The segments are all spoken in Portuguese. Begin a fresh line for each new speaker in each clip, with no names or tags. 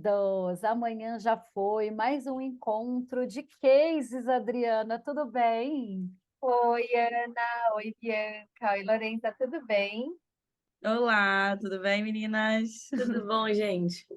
queridos! Amanhã já foi mais um encontro de cases, Adriana, tudo bem?
Oi, Ana. Oi, Bianca. Oi, Lorena. Tudo bem?
Olá, tudo bem, meninas?
Tudo bom, gente?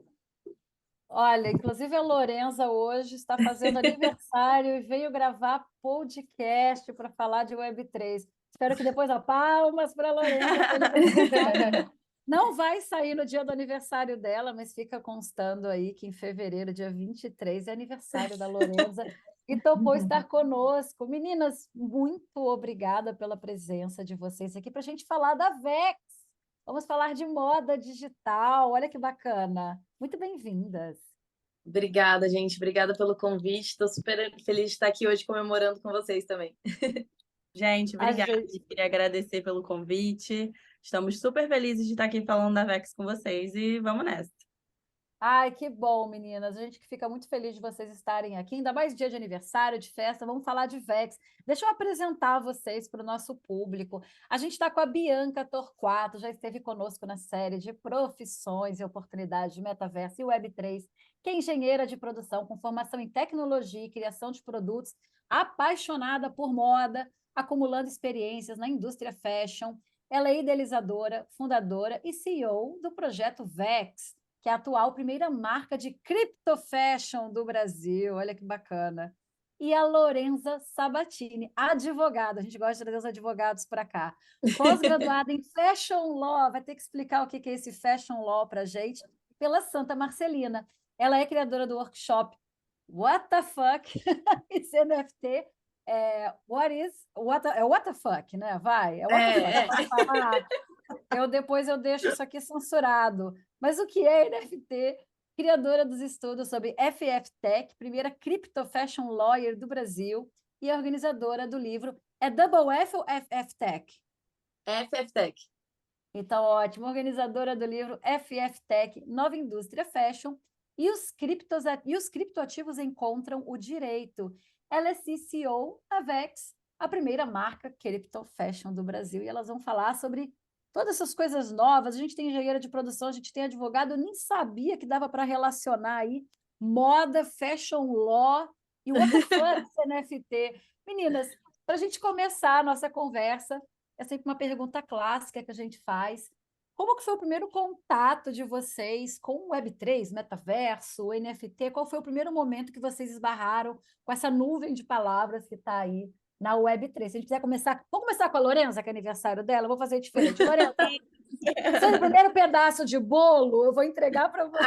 Olha, inclusive a Lorenza hoje está fazendo aniversário e veio gravar podcast para falar de Web3. Espero que depois, ó, palmas para a Lorenza. Não vai sair no dia do aniversário dela, mas fica constando aí que em fevereiro, dia 23, é aniversário da Lorenza e topou estar conosco. Meninas, muito obrigada pela presença de vocês aqui para a gente falar da Vex. Vamos falar de moda digital. Olha que bacana. Muito bem-vindas.
Obrigada, gente. Obrigada pelo convite. Estou super feliz de estar aqui hoje comemorando com vocês também.
Gente,
A
obrigada.
gente-
Queria agradecer pelo convite. Estamos super felizes de estar aqui falando da Vex com vocês e vamos nessa.
Ai, que bom, meninas. A gente que fica muito feliz de vocês estarem aqui, ainda mais dia de aniversário, de festa. Vamos falar de Vex. Deixa eu apresentar vocês para o nosso público. A gente está com a Bianca Torquato, já esteve conosco na série de profissões e oportunidades de metaverso e Web3, que é engenheira de produção com formação em tecnologia e criação de produtos, apaixonada por moda, acumulando experiências na indústria fashion. Ela é idealizadora, fundadora e CEO do projeto Vex, que é a atual primeira marca de cripto fashion do Brasil. Olha que bacana. E a Lorenza Sabatini, advogada. A gente gosta de trazer os advogados para cá. Pós-graduada em Fashion Law, vai ter que explicar o que é esse Fashion Law para a gente, pela Santa Marcelina. Ela é criadora do workshop What the Fuck, esse NFT. What the fuck, né? Vai, é what the fuck. Pode falar? Depois eu deixo isso aqui censurado. Mas o que é NFT? Criadora dos estudos sobre FF Tech, primeira crypto fashion lawyer do Brasil e organizadora do livro É Double F ou FF Tech?
FFTech.
Então, ótimo. Organizadora do livro FF Tech, Nova Indústria Fashion. E os criptoativos encontram o direito. Ela é CCO da Vex, a primeira marca cripto fashion do Brasil. E elas vão falar sobre todas essas coisas novas. A gente tem engenheira de produção, a gente tem advogado. Eu nem sabia que dava para relacionar aí moda, fashion law e what the fuck, NFT. Meninas, para a gente começar a nossa conversa, é sempre uma pergunta clássica que a gente faz. Como que foi o primeiro contato de vocês com o Web3, metaverso, NFT? Qual foi o primeiro momento que vocês esbarraram com essa nuvem de palavras que está aí na Web3? Se a gente quiser começar... Vamos começar com a Lorenza, que é aniversário dela? Eu vou fazer diferente. Lorenza, seu primeiro pedaço de bolo, eu vou entregar para você.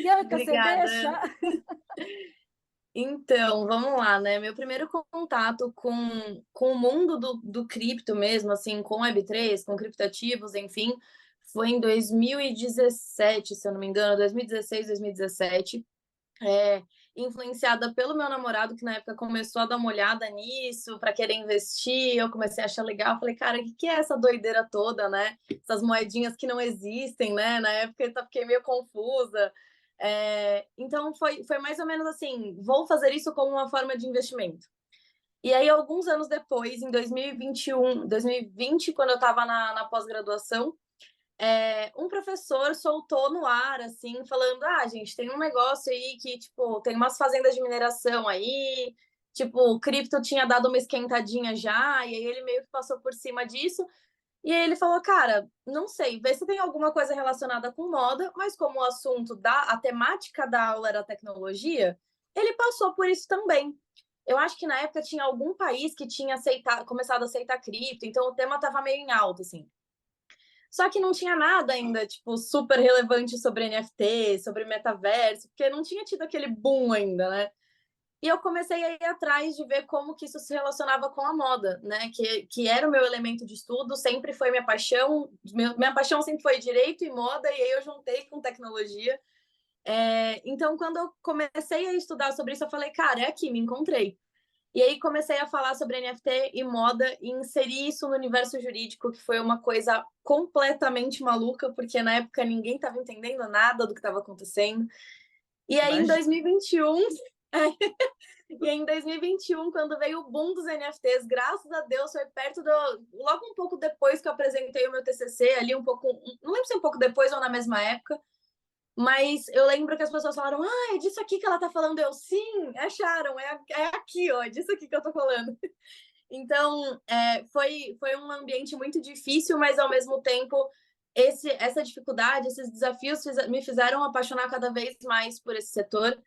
Bianca, você
Obrigada.
deixa?
Então, vamos lá, né? Meu primeiro contato com o mundo do cripto mesmo, assim, com Web3, com criptativos, enfim, foi em 2017, se eu não me engano, 2016, 2017. Influenciada pelo meu namorado, que na época começou a dar uma olhada nisso para querer investir. Eu comecei a achar legal. Falei, cara, o que é essa doideira toda, né? Essas moedinhas que não existem, né? Na época eu fiquei meio confusa. Então foi mais ou menos assim: vou fazer isso como uma forma de investimento. E aí, alguns anos depois, em 2021, 2020, quando eu estava na pós-graduação, um professor soltou no ar, assim, falando: ah, gente, tem um negócio aí que, tipo, tem umas fazendas de mineração aí, tipo, o cripto tinha dado uma esquentadinha já, e aí ele meio que passou por cima disso. E aí ele falou: cara, não sei, vê se tem alguma coisa relacionada com moda, mas como o assunto a temática da aula era tecnologia, ele passou por isso também. Eu acho que na época tinha algum país que tinha começado a aceitar cripto, então o tema estava meio em alta, assim. Só que não tinha nada ainda, tipo, super relevante sobre NFT, sobre metaverso, porque não tinha tido aquele boom ainda, né? E eu comecei a ir atrás de ver como que isso se relacionava com a moda, né? Que era o meu elemento de estudo, sempre foi minha paixão. Minha paixão sempre foi direito e moda, e aí eu juntei com tecnologia. Então, quando eu comecei a estudar sobre isso, eu falei, cara, é aqui, me encontrei. E aí comecei a falar sobre NFT e moda e inserir isso no universo jurídico, que foi uma coisa completamente maluca, porque na época ninguém estava entendendo nada do que estava acontecendo. E aí em 2021, e aí, em 2021, quando veio o boom dos NFTs, graças a Deus, foi logo um pouco depois que eu apresentei o meu TCC, ali um pouco, não lembro se um pouco depois ou na mesma época, Mas eu lembro que as pessoas falaram, ah, é disso aqui que ela tá falando. Eu, sim, acharam, é aqui, ó, é disso aqui que eu tô falando. Então, foi um ambiente muito difícil, mas ao mesmo tempo, essa dificuldade, esses desafios me fizeram apaixonar cada vez mais por esse setor,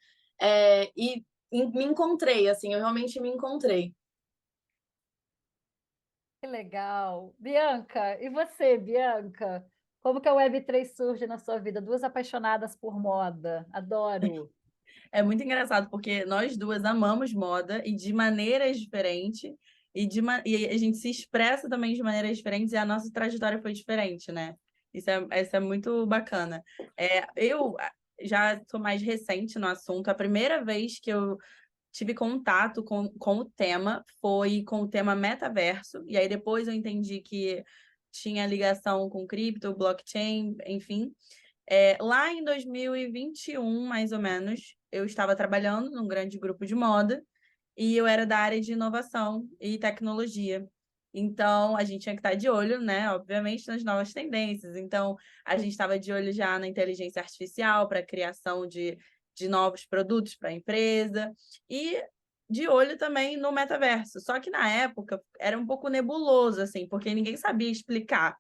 e me encontrei, assim, eu realmente me encontrei.
Que legal. Bianca, e você, Bianca? Como que a Web3 surge na sua vida? Duas apaixonadas por moda. Adoro.
É muito engraçado, porque nós duas amamos moda e de maneiras diferentes, e a gente se expressa também de maneiras diferentes, e a nossa trajetória foi diferente, né? Isso é muito bacana. Eu já sou mais recente no assunto. A primeira vez que eu tive contato com o tema foi com o tema metaverso, e aí depois eu entendi que tinha ligação com cripto, blockchain, enfim. Lá em 2021, mais ou menos, eu estava trabalhando num grande grupo de moda e eu era da área de inovação e tecnologia. Então, a gente tinha que estar de olho, né? Obviamente, nas novas tendências. Então, a gente estava de olho já na inteligência artificial para a criação de novos produtos para a empresa e de olho também no metaverso. Só que na época era um pouco nebuloso, assim, porque ninguém sabia explicar.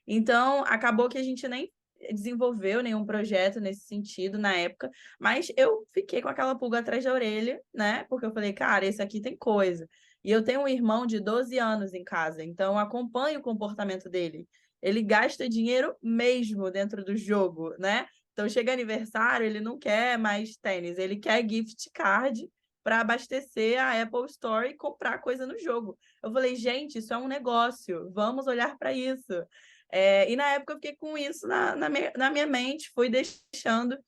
Então, acabou que a gente nem desenvolveu nenhum projeto nesse sentido na época, mas eu fiquei com aquela pulga atrás da orelha, né? Porque eu falei, cara, esse aqui tem coisa. E eu tenho um irmão de 12 anos em casa, então eu acompanho o comportamento dele. Ele gasta dinheiro mesmo dentro do jogo, né? Então chega aniversário, ele não quer mais tênis, ele quer gift card para abastecer a Apple Store e comprar coisa no jogo. Eu falei, gente, isso é um negócio, vamos olhar para isso. E na época eu fiquei com isso na minha mente, fui deixando.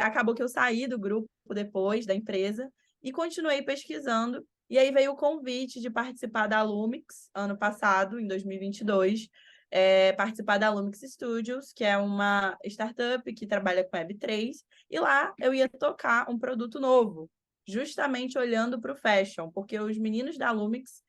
Acabou que eu saí do grupo depois da empresa e continuei pesquisando. E aí veio o convite de participar da Lumix ano passado, em 2022, participar da Lumix Studios, que é uma startup que trabalha com Web3, e lá eu ia tocar um produto novo, justamente olhando para o fashion, porque os meninos da Lumix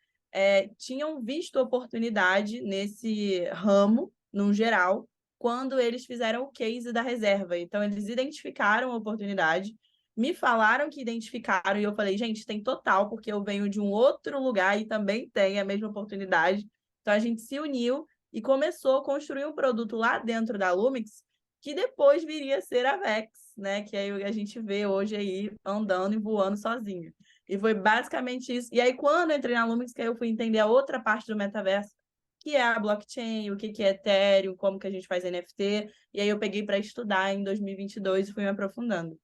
tinham visto oportunidade nesse ramo, no geral, quando eles fizeram o case da reserva. Então, eles identificaram a oportunidade, me falaram que identificaram, e eu falei, gente, tem total, porque eu venho de um outro lugar e também tem a mesma oportunidade. Então, a gente se uniu e começou a construir um produto lá dentro da Lumix, que depois viria a ser a Vex, né? Que aí a gente vê hoje aí andando e voando sozinho. E foi basicamente isso. E aí, quando eu entrei na Lumix, que eu fui entender a outra parte do metaverso, que é a blockchain, o que é Ethereum, como que a gente faz NFT. E aí eu peguei para estudar em 2022 e fui me aprofundando.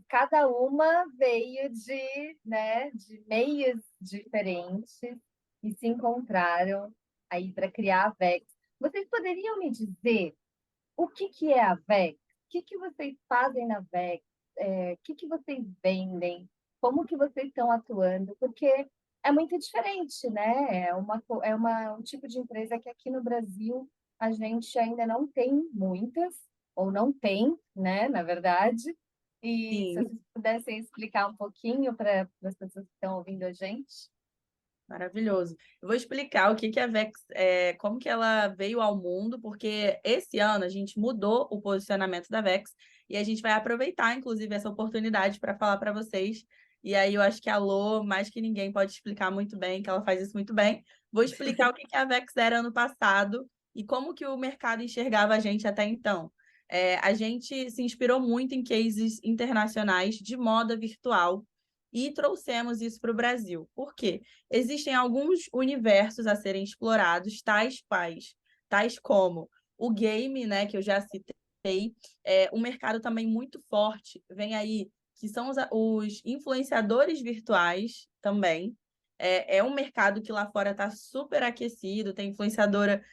Cada uma veio de meios diferentes e se encontraram aí para criar a Vex. Vocês poderiam me dizer o que é a Vex? O que vocês fazem na Vex? O que vocês vendem? Como que vocês estão atuando? Porque é muito diferente, né? Um tipo de empresa que aqui no Brasil a gente ainda não tem muitas, ou não tem, né, na verdade. E se
Sim,
vocês pudessem explicar um pouquinho para as pessoas que estão ouvindo a gente.
maravilhoso. Eu vou explicar o que a Vex como que ela veio ao mundo, porque esse ano a gente mudou o posicionamento da Vex e a gente vai aproveitar, inclusive, essa oportunidade para falar para vocês. E aí eu acho que a Lô, mais que ninguém, pode explicar muito bem, que ela faz isso muito bem. Vou explicar o que a Vex era ano passado e como que o mercado enxergava a gente até então. A gente se inspirou muito em cases internacionais de moda virtual e trouxemos isso para o Brasil. Por quê? Existem alguns universos a serem explorados, tais como o game, né, que eu já citei, um mercado também muito forte, vem aí, que são os influenciadores virtuais também. É um mercado que lá fora está super aquecido, tem influenciadora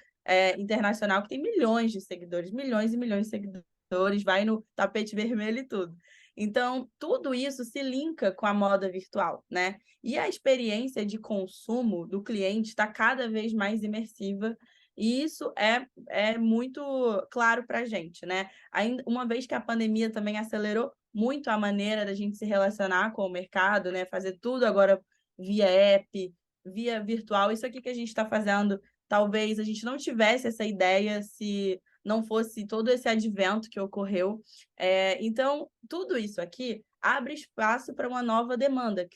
internacional que tem milhões de seguidores, milhões e milhões de seguidores, vai no tapete vermelho e tudo. Então, tudo isso se linka com a moda virtual, né? E a experiência de consumo do cliente está cada vez mais imersiva, e isso é muito claro para a gente, né? Ainda, uma vez que a pandemia também acelerou muito a maneira da gente se relacionar com o mercado, né? Fazer tudo agora via app, via virtual. Isso aqui que a gente está fazendo, talvez a gente não tivesse essa ideia se não fosse todo esse advento que ocorreu. Então, tudo isso aqui abre espaço para uma nova demanda,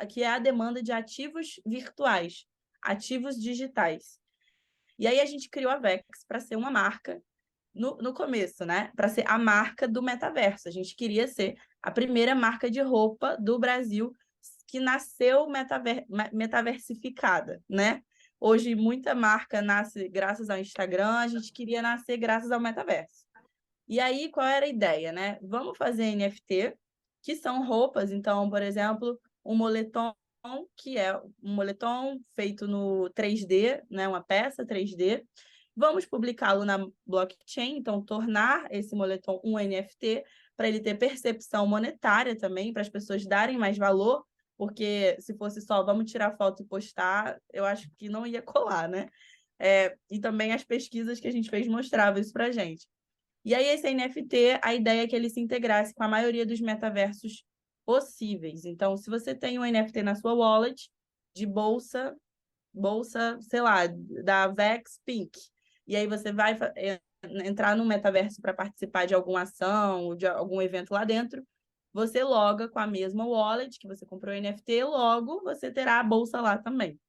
que é a demanda de ativos virtuais, ativos digitais. E aí a gente criou a Vex para ser uma marca no começo, né? Para ser a marca do metaverso. A gente queria ser a primeira marca de roupa do Brasil que nasceu metaversificada, né? Hoje, muita marca nasce graças ao Instagram, a gente queria nascer graças ao metaverso. E aí, qual era a ideia, né? Vamos fazer NFT, que são roupas. Então, por exemplo, um moletom, que é um moletom feito no 3D, né? Uma peça 3D. Vamos publicá-lo na blockchain, então tornar esse moletom um NFT, para ele ter percepção monetária também, para as pessoas darem mais valor, porque se fosse só vamos tirar foto e postar, eu acho que não ia colar, né? E também as pesquisas que a gente fez mostravam isso para a gente. E aí, esse NFT, a ideia é que ele se integrasse com a maioria dos metaversos possíveis. Então, se você tem um NFT na sua wallet, de bolsa, sei lá, da Vex Pink, e aí você vai entrar no metaverso para participar de alguma ação, de algum evento lá dentro, você loga com a mesma wallet que você comprou o NFT, logo você terá a bolsa lá também.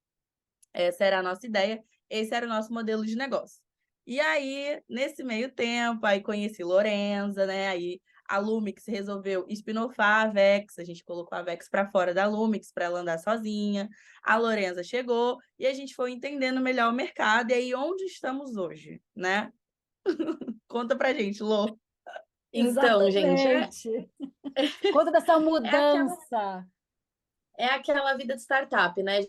Essa era a nossa ideia, esse era o nosso modelo de negócio. E aí, nesse meio tempo, aí conheci Lorenza, né? Aí a Lumix resolveu spin-offar a Vex, a gente colocou a Vex para fora da Lumix para ela andar sozinha. A Lorenza chegou e a gente foi entendendo melhor o mercado. E aí, onde estamos hoje, né? Conta pra gente, Lô.
Então, gente,
Exatamente. Conta dessa
é aquela,
mudança.
é aquela vida de startup, né,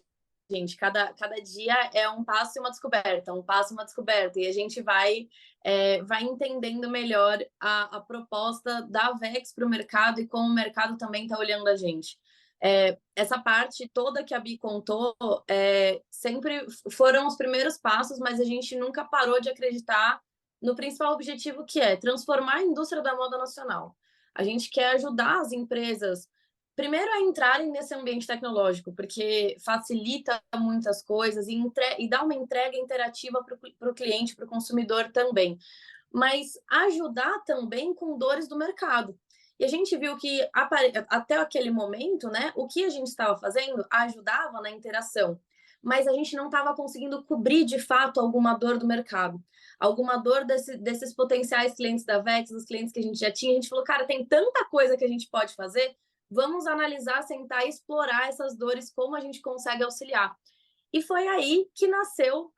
gente? Cada dia é um passo e uma descoberta, um passo e uma descoberta. E a gente vai entendendo melhor a proposta da Vex para o mercado e como o mercado também está olhando a gente. Essa parte toda que a Bi contou sempre foram os primeiros passos, mas a gente nunca parou de acreditar no principal objetivo, que é transformar a indústria da moda nacional. A gente quer ajudar as empresas, primeiro, a entrarem nesse ambiente tecnológico, porque facilita muitas coisas e dá uma entrega interativa para o cliente, para o consumidor também. Mas ajudar também com dores do mercado. E a gente viu que, até aquele momento, né, o que a gente estava fazendo ajudava na interação, mas a gente não estava conseguindo cobrir, de fato, alguma dor do mercado, alguma dor desses potenciais clientes da Vex, dos clientes que a gente já tinha. A gente falou, cara, tem tanta coisa que a gente pode fazer, vamos analisar, sentar e explorar essas dores, como a gente consegue auxiliar. E foi aí que nasceu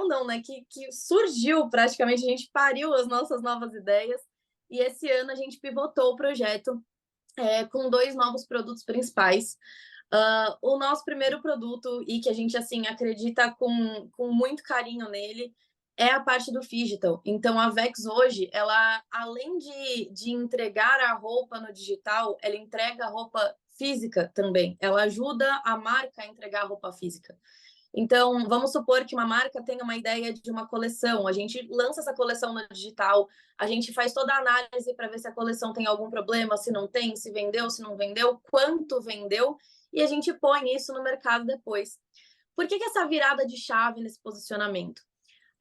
não, né? Que surgiu praticamente, a gente pariu as nossas novas ideias. E esse ano a gente pivotou o projeto com 2 novos produtos principais. O nosso primeiro produto, e que a gente assim acredita com muito carinho nele, é a parte do digital. Então, a Vex hoje, ela, além de entregar a roupa no digital, ela entrega a roupa física também. Ela ajuda a marca a entregar a roupa física. Então, vamos supor que uma marca tenha uma ideia de uma coleção, a gente lança essa coleção no digital, a gente faz toda a análise para ver se a coleção tem algum problema, se não tem, se vendeu, se não vendeu, quanto vendeu, e a gente põe isso no mercado depois. Por que essa virada de chave nesse posicionamento?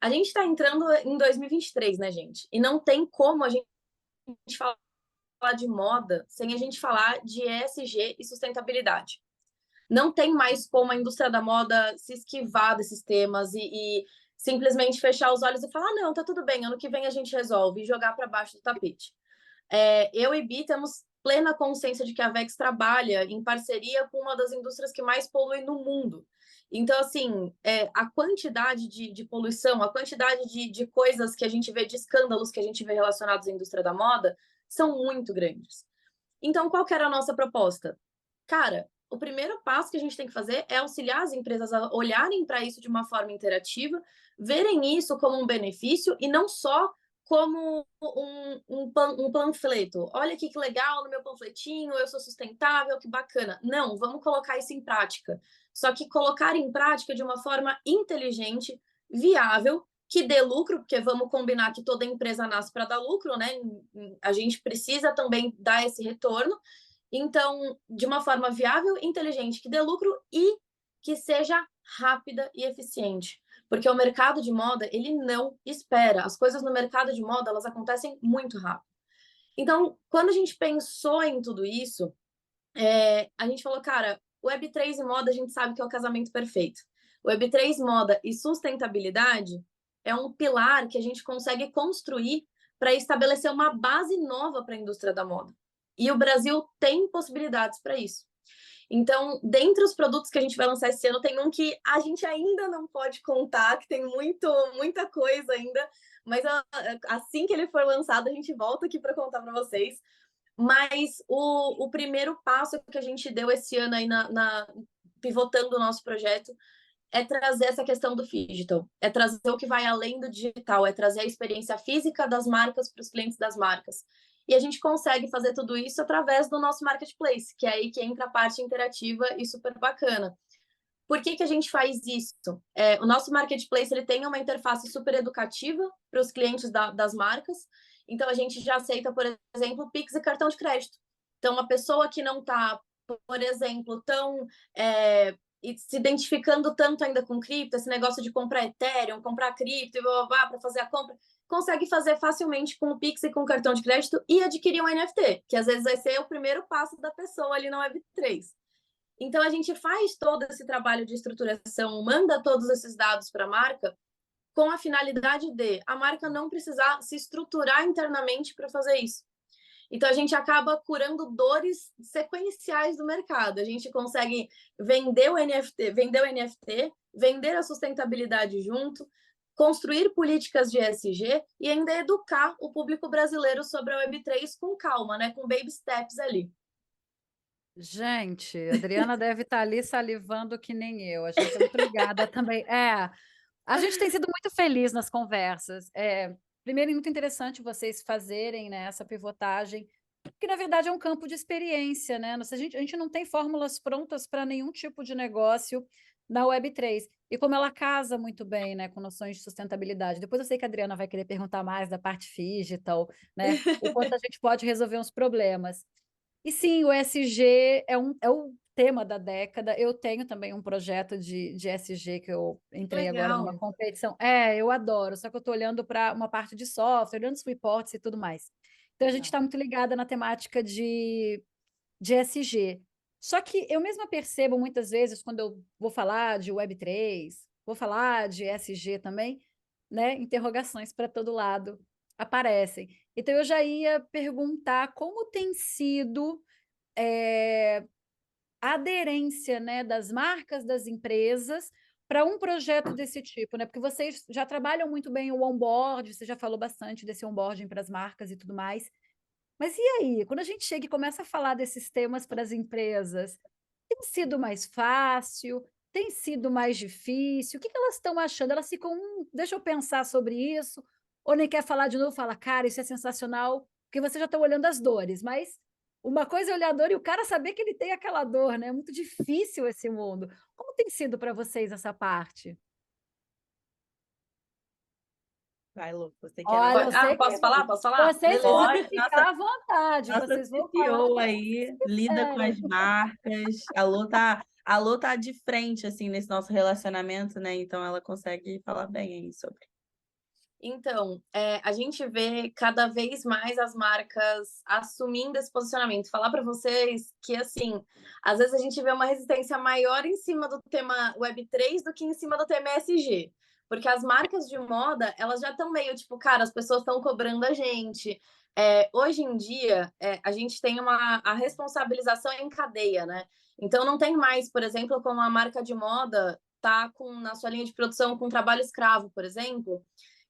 A gente está entrando em 2023, né, gente? E não tem como a gente falar de moda sem a gente falar de ESG e sustentabilidade. Não tem mais como a indústria da moda se esquivar desses temas e simplesmente fechar os olhos e falar, não, tá tudo bem, ano que vem a gente resolve, e jogar para baixo do tapete. Eu e Bi temos plena consciência de que a Vex trabalha em parceria com uma das indústrias que mais poluem no mundo. Então, assim, a quantidade de poluição, a quantidade de coisas que a gente vê, de escândalos que a gente vê relacionados à indústria da moda, são muito grandes. Então, qual que era a nossa proposta? Cara, o primeiro passo que a gente tem que fazer é auxiliar as empresas a olharem para isso de uma forma interativa, verem isso como um benefício e não só como um panfleto. Olha aqui que legal no meu panfletinho, eu sou sustentável, que bacana. Não, vamos colocar isso em prática. Só que colocar em prática de uma forma inteligente, viável, que dê lucro, porque vamos combinar que toda empresa nasce para dar lucro, né? A gente precisa também dar esse retorno. Então, de uma forma viável, inteligente, que dê lucro e que seja rápida e eficiente. Porque o mercado de moda, ele não espera. As coisas no mercado de moda, elas acontecem muito rápido. Então, quando a gente pensou em tudo isso, a gente falou, cara, Web3 e moda a gente sabe que é o casamento perfeito. Web3, moda e sustentabilidade é um pilar que a gente consegue construir para estabelecer uma base nova para a indústria da moda. E o Brasil tem possibilidades para isso. Então, dentre os produtos que a gente vai lançar esse ano, tem um que a gente ainda não pode contar, que tem muita coisa ainda, mas assim que ele for lançado, a gente volta aqui para contar para vocês. Mas o primeiro passo que a gente deu esse ano aí pivotando o nosso projeto é trazer essa questão do digital, é trazer o que vai além do digital, é trazer a experiência física das marcas para os clientes das marcas. E a gente consegue fazer tudo isso através do nosso marketplace, que é aí que entra a parte interativa e super bacana. Por que a gente faz isso? O nosso marketplace ele tem uma interface super educativa para os clientes das marcas. Então, a gente já aceita, por exemplo, Pix e cartão de crédito. Então, uma pessoa que não está, por exemplo, tão se identificando tanto ainda com cripto, esse negócio de comprar Ethereum, comprar cripto e para fazer a compra, consegue fazer facilmente com o Pix e com o cartão de crédito e adquirir um NFT, que às vezes vai ser o primeiro passo da pessoa ali na Web3. Então, a gente faz todo esse trabalho de estruturação, manda todos esses dados para a marca, com a finalidade de a marca não precisar se estruturar internamente para fazer isso. Então, a gente acaba curando dores sequenciais do mercado. A gente consegue vender o NFT, vender a sustentabilidade junto, construir políticas de ESG e ainda educar o público brasileiro sobre a Web3 com calma, né? Com baby steps ali.
Gente, a Adriana deve estar ali salivando que nem eu. A gente é muito ligada também. A gente tem sido muito feliz nas conversas. Primeiro, é muito interessante vocês fazerem, né, essa pivotagem, porque na verdade é um campo de experiência, né? A gente não tem fórmulas prontas para nenhum tipo de negócio na Web3. E como ela casa muito bem, né, com noções de sustentabilidade. Depois eu sei que a Adriana vai querer perguntar mais da parte digital, né? O quanto a gente pode resolver uns problemas. E sim, o ESG é o tema da década. Eu tenho também um projeto de ESG que eu entrei agora numa
Legal.
competição. Eu adoro, só que eu estou olhando para uma parte de software, olhando os reports e tudo mais. Então, a gente está muito ligada na temática de ESG. Só que eu mesma percebo muitas vezes, quando eu vou falar de Web3, vou falar de ESG também, né? Interrogações para todo lado aparecem. Então, eu já ia perguntar como tem sido a aderência, né, das marcas, das empresas, para um projeto desse tipo, né? Porque vocês já trabalham muito bem o onboard, você já falou bastante desse onboarding para as marcas e tudo mais. Mas e aí, quando a gente chega e começa a falar desses temas para as empresas, tem sido mais fácil? Tem sido mais difícil? O que elas estão achando? Elas ficam, deixa eu pensar sobre isso, ou nem quer falar de novo, fala, cara, isso é sensacional, porque você já está olhando as dores, mas uma coisa é olhar a dor e o cara saber que ele tem aquela dor, né? É muito difícil esse mundo. Como tem sido para vocês essa parte?
Vai, Lu, você que é
Olha, eu
nossa,
sei que
Posso falar? Posso falar?
vocês
Beleza.
podem ficar à vontade,
nossa
vocês vão
CTO
falar.
aí, lida com as marcas. A Lu tá de frente, assim, nesse nosso relacionamento, né? Então, ela consegue falar bem aí sobre.
Então, a gente vê cada vez mais as marcas assumindo esse posicionamento. Falar para vocês que, assim, às vezes a gente vê uma resistência maior em cima do tema Web3 do que em cima do tema ESG. Porque as marcas de moda, elas já estão meio tipo, cara, as pessoas estão cobrando a gente. Hoje em dia, a gente tem a responsabilização em cadeia, né? Então, não tem mais, por exemplo, como a marca de moda tá na sua linha de produção com trabalho escravo, por exemplo,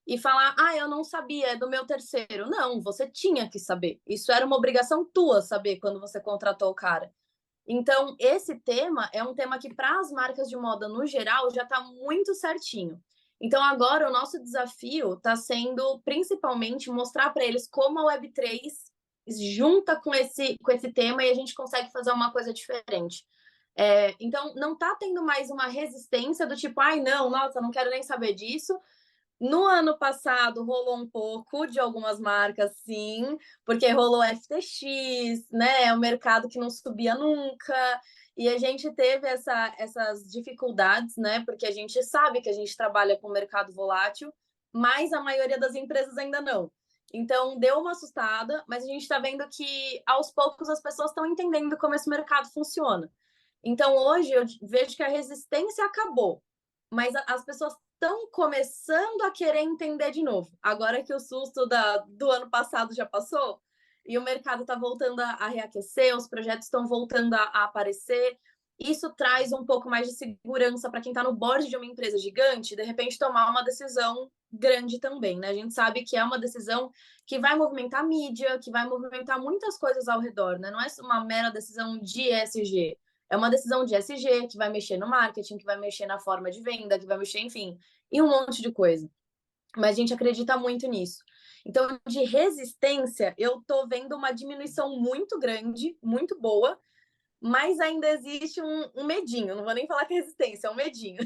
e falar, eu não sabia, é do meu terceiro. Não, você tinha que saber. Isso era uma obrigação tua saber quando você contratou o cara. Então, esse tema é um tema que, para as marcas de moda no geral, já está muito certinho. Então, agora, o nosso desafio está sendo, principalmente, mostrar para eles como a Web3 junta com esse tema e a gente consegue fazer uma coisa diferente. Então, não está tendo mais uma resistência do tipo, não, nossa, não quero nem saber disso. No ano passado rolou um pouco de algumas marcas, sim, porque rolou FTX, né? É um mercado que não subia nunca. E a gente teve essas dificuldades, né? Porque a gente sabe que a gente trabalha com mercado volátil, mas a maioria das empresas ainda não. Então, deu uma assustada, mas a gente está vendo que, aos poucos, as pessoas estão entendendo como esse mercado funciona. Então, hoje, eu vejo que a resistência acabou, mas as pessoas estão começando a querer entender de novo. Agora que o susto do ano passado já passou, e o mercado está voltando a reaquecer, os projetos estão voltando a aparecer. Isso traz um pouco mais de segurança para quem está no board de uma empresa gigante, de repente tomar uma decisão grande também, né? A gente sabe que é uma decisão que vai movimentar a mídia, que vai movimentar muitas coisas ao redor, né? Não é uma mera decisão de ESG, é uma decisão de ESG que vai mexer no marketing, que vai mexer na forma de venda, que vai mexer, enfim, em um monte de coisa. Mas a gente acredita muito nisso. Então, de resistência, eu estou vendo uma diminuição muito grande, muito boa, mas ainda existe um medinho, não vou nem falar que é resistência, é um medinho.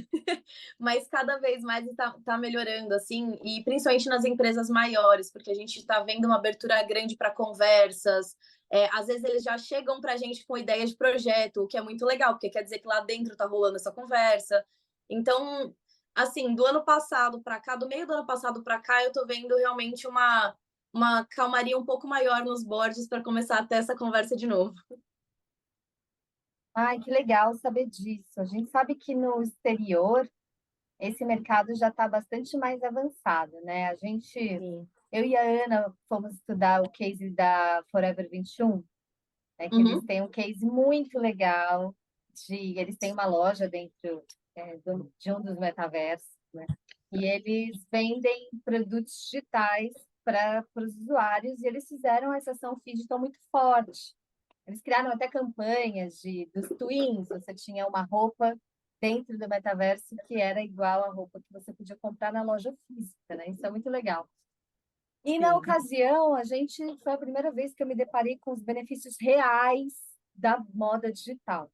Mas cada vez mais está melhorando, assim, e principalmente nas empresas maiores, porque a gente está vendo uma abertura grande para conversas. Às vezes eles já chegam para a gente com ideias de projeto, o que é muito legal, porque quer dizer que lá dentro está rolando essa conversa. Então, assim, do ano passado para cá, do meio do ano passado para cá, eu estou vendo realmente uma calmaria um pouco maior nos boards para começar a ter essa conversa de novo.
Ai, que legal saber disso. A gente sabe que no exterior esse mercado já está bastante mais avançado, né?
Sim.
Eu e a Ana fomos estudar o case da Forever 21, né? Que eles
Uhum.
têm um case muito legal eles têm uma loja dentro de um dos metaversos, né? E eles vendem produtos digitais para os usuários e eles fizeram essa ação digital muito forte. Eles criaram até campanhas dos twins, você tinha uma roupa dentro do metaverso que era igual à roupa que você podia comprar na loja física, né? Isso é muito legal. E na
Sim.
ocasião, foi a primeira vez que eu me deparei com os benefícios reais da moda digital.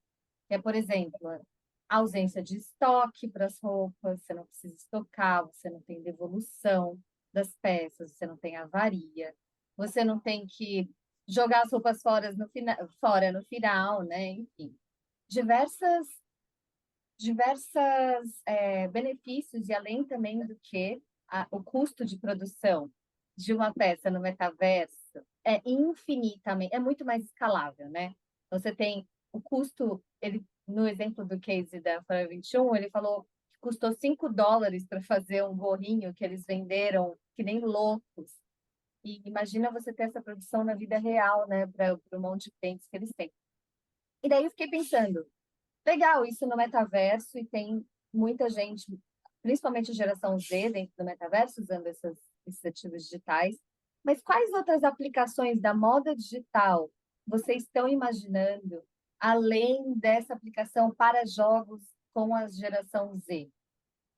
Que é, por exemplo, a ausência de estoque para as roupas, você não precisa estocar, você não tem devolução das peças, você não tem avaria, você não tem que jogar as roupas fora no final, né? Enfim, diversas benefícios e além também do que o custo de produção de uma peça no metaverso é infinitamente, é muito mais escalável, né? Você tem o custo, no exemplo do case da Forever 21, ele falou que custou $5 para fazer um gorrinho que eles venderam que nem loucos. E imagina você ter essa produção na vida real, né, para um monte de clientes que eles têm. E daí eu fiquei pensando, legal isso no metaverso e tem muita gente, principalmente a geração Z dentro do metaverso, usando esses ativos digitais. Mas quais outras aplicações da moda digital vocês estão imaginando, além dessa aplicação para jogos com a geração Z?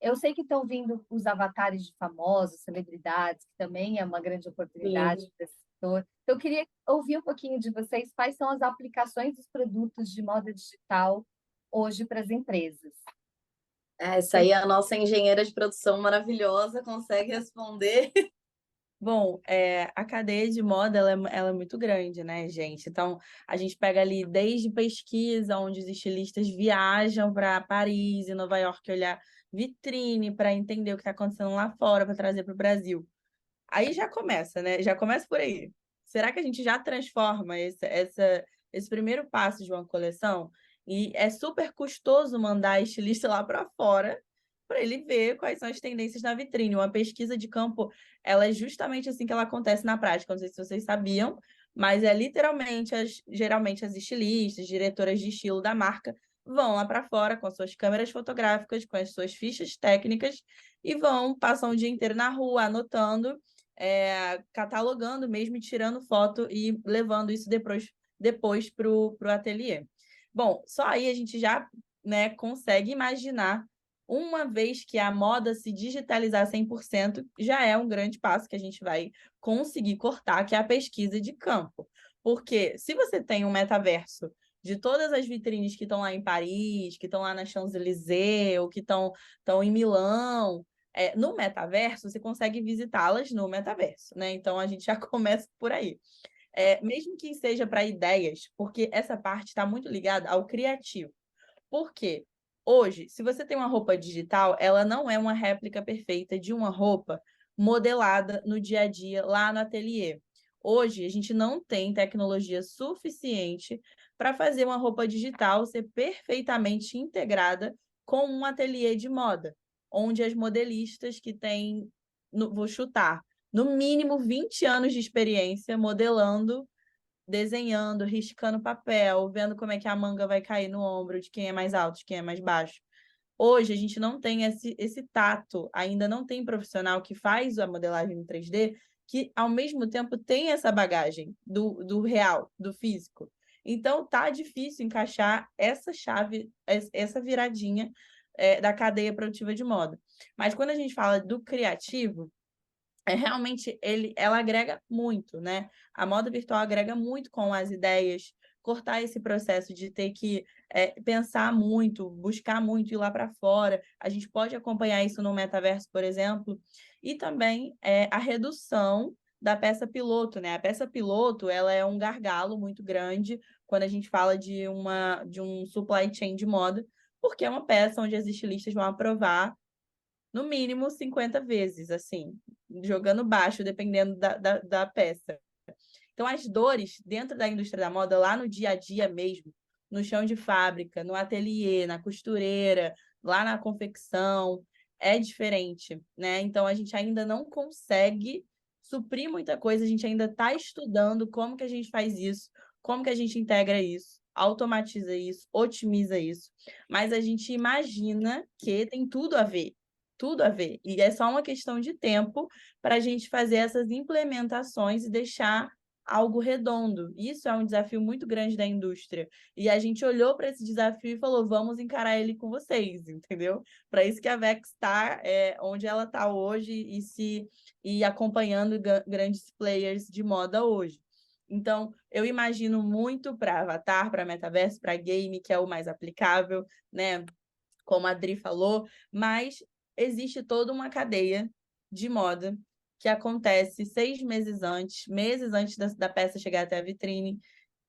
Eu sei que estão vindo os avatares de famosos, celebridades, que também é uma grande oportunidade para esse setor. Então, eu queria ouvir um pouquinho de vocês, quais são as aplicações dos produtos de moda digital hoje para as empresas.
Essa aí é a nossa engenheira de produção maravilhosa, consegue responder.
Bom, a cadeia de moda ela é muito grande, né, gente? Então, a gente pega ali desde pesquisa, onde os estilistas viajam para Paris e Nova York olhar vitrine para entender o que está acontecendo lá fora para trazer para o Brasil. Aí já começa, né? Já começa por aí. Será que a gente já transforma esse primeiro passo de uma coleção? E é super custoso mandar estilista lá para fora para ele ver quais são as tendências na vitrine. Uma pesquisa de campo, ela é justamente assim que ela acontece na prática. Não sei se vocês sabiam, mas é literalmente, geralmente as estilistas, diretoras de estilo da marca, vão lá para fora com suas câmeras fotográficas, com as suas fichas técnicas e passam o dia inteiro na rua anotando, catalogando mesmo, tirando foto e levando isso depois para o ateliê. Bom, só aí a gente já, né, consegue imaginar, uma vez que a moda se digitalizar 100%, já é um grande passo que a gente vai conseguir cortar, que é a pesquisa de campo. Porque se você tem um metaverso de todas as vitrines que estão lá em Paris, que estão lá na Champs-Élysées, ou que estão em Milão, no metaverso, você consegue visitá-las no metaverso, né? Então, a gente já começa por aí. mesmo que seja para ideias, porque essa parte está muito ligada ao criativo. Por quê? Hoje, se você tem uma roupa digital, ela não é uma réplica perfeita de uma roupa modelada no dia a dia lá no ateliê. Hoje, a gente não tem tecnologia suficiente para fazer uma roupa digital ser perfeitamente integrada com um ateliê de moda, onde as modelistas que têm, vou chutar, no mínimo 20 anos de experiência modelando, desenhando, riscando papel, vendo como é que a manga vai cair no ombro de quem é mais alto, de quem é mais baixo. Hoje a gente não tem esse tato, ainda não tem profissional que faz a modelagem em 3D que, ao mesmo tempo, tem essa bagagem do real, do físico. Então, tá difícil encaixar essa chave, essa viradinha da cadeia produtiva de moda. Mas quando a gente fala do criativo, realmente ela agrega muito, né? A moda virtual agrega muito com as ideias, cortar esse processo de ter que pensar muito, buscar muito, ir lá para fora. A gente pode acompanhar isso no metaverso, por exemplo, e também a redução da peça piloto, né? A peça piloto, ela é um gargalo muito grande quando a gente fala de um supply chain de moda, porque é uma peça onde as estilistas vão aprovar no mínimo 50 vezes, assim, jogando baixo, dependendo da peça. Então, as dores dentro da indústria da moda, lá no dia a dia mesmo, no chão de fábrica, no ateliê, na costureira, lá na confecção, é diferente, né? Então, a gente ainda não consegue suprir muita coisa, a gente ainda está estudando como que a gente faz isso, como que a gente integra isso, automatiza isso, otimiza isso, mas a gente imagina que tem tudo a ver, tudo a ver. E é só uma questão de tempo para a gente fazer essas implementações e deixar algo redondo. Isso é um desafio muito grande da indústria. E a gente olhou para esse desafio e falou: vamos encarar ele com vocês, entendeu? Para isso que a Vex está onde ela está hoje e acompanhando grandes players de moda hoje. Então, eu imagino muito para Avatar, para Metaverso, para game, que é o mais aplicável, né? Como a Adri falou, mas existe toda uma cadeia de moda que acontece meses antes da peça chegar até a vitrine,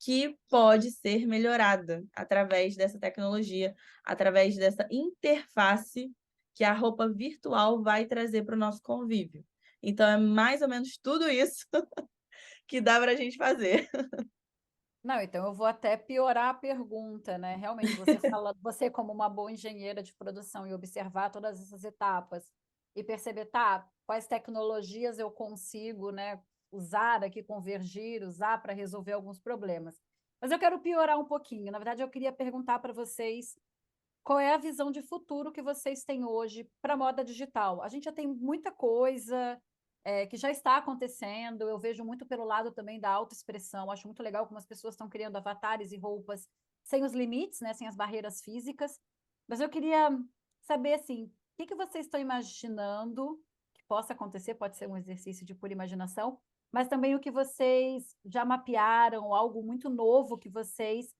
que pode ser melhorada através dessa tecnologia, através dessa interface que a roupa virtual vai trazer para o nosso convívio. Então, é mais ou menos tudo isso que dá para a gente fazer.
Não, então eu vou até piorar a pergunta, né? Realmente, você fala, você como uma boa engenheira de produção e observar todas essas etapas e perceber, tá, quais tecnologias eu consigo, né, usar aqui, convergir, usar para resolver alguns problemas. Mas eu quero piorar um pouquinho. Na verdade, eu queria perguntar para vocês qual é a visão de futuro que vocês têm hoje para a moda digital. A gente já tem muita coisa que já está acontecendo. Eu vejo muito pelo lado também da autoexpressão. Acho muito legal como as pessoas estão criando avatares e roupas sem os limites, né, sem as barreiras físicas. Mas eu queria saber, assim, o que vocês estão imaginando que possa acontecer? Pode ser um exercício de pura imaginação, mas também o que vocês já mapearam, algo muito novo que vocês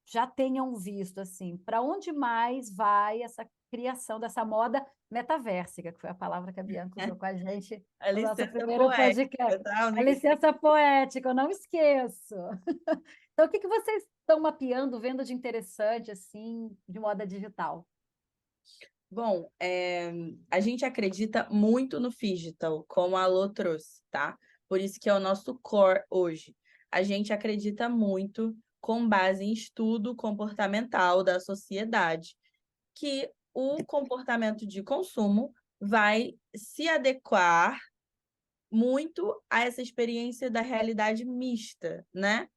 já tenham visto, assim. Para onde mais vai essa criação dessa moda metaversica, que foi a palavra que a Bianca usou com a gente
A
no nosso
licença
primeiro
poética,
podcast.
tá?
A licença poética, eu não esqueço. Então, o que vocês estão mapeando, vendo de interessante, assim, de moda digital?
Bom, a gente acredita muito no digital, como a Alô trouxe, tá? Por isso que é o nosso core hoje. A gente acredita muito com base em estudo comportamental da sociedade, que o comportamento de consumo vai se adequar muito a essa experiência da realidade mista, né?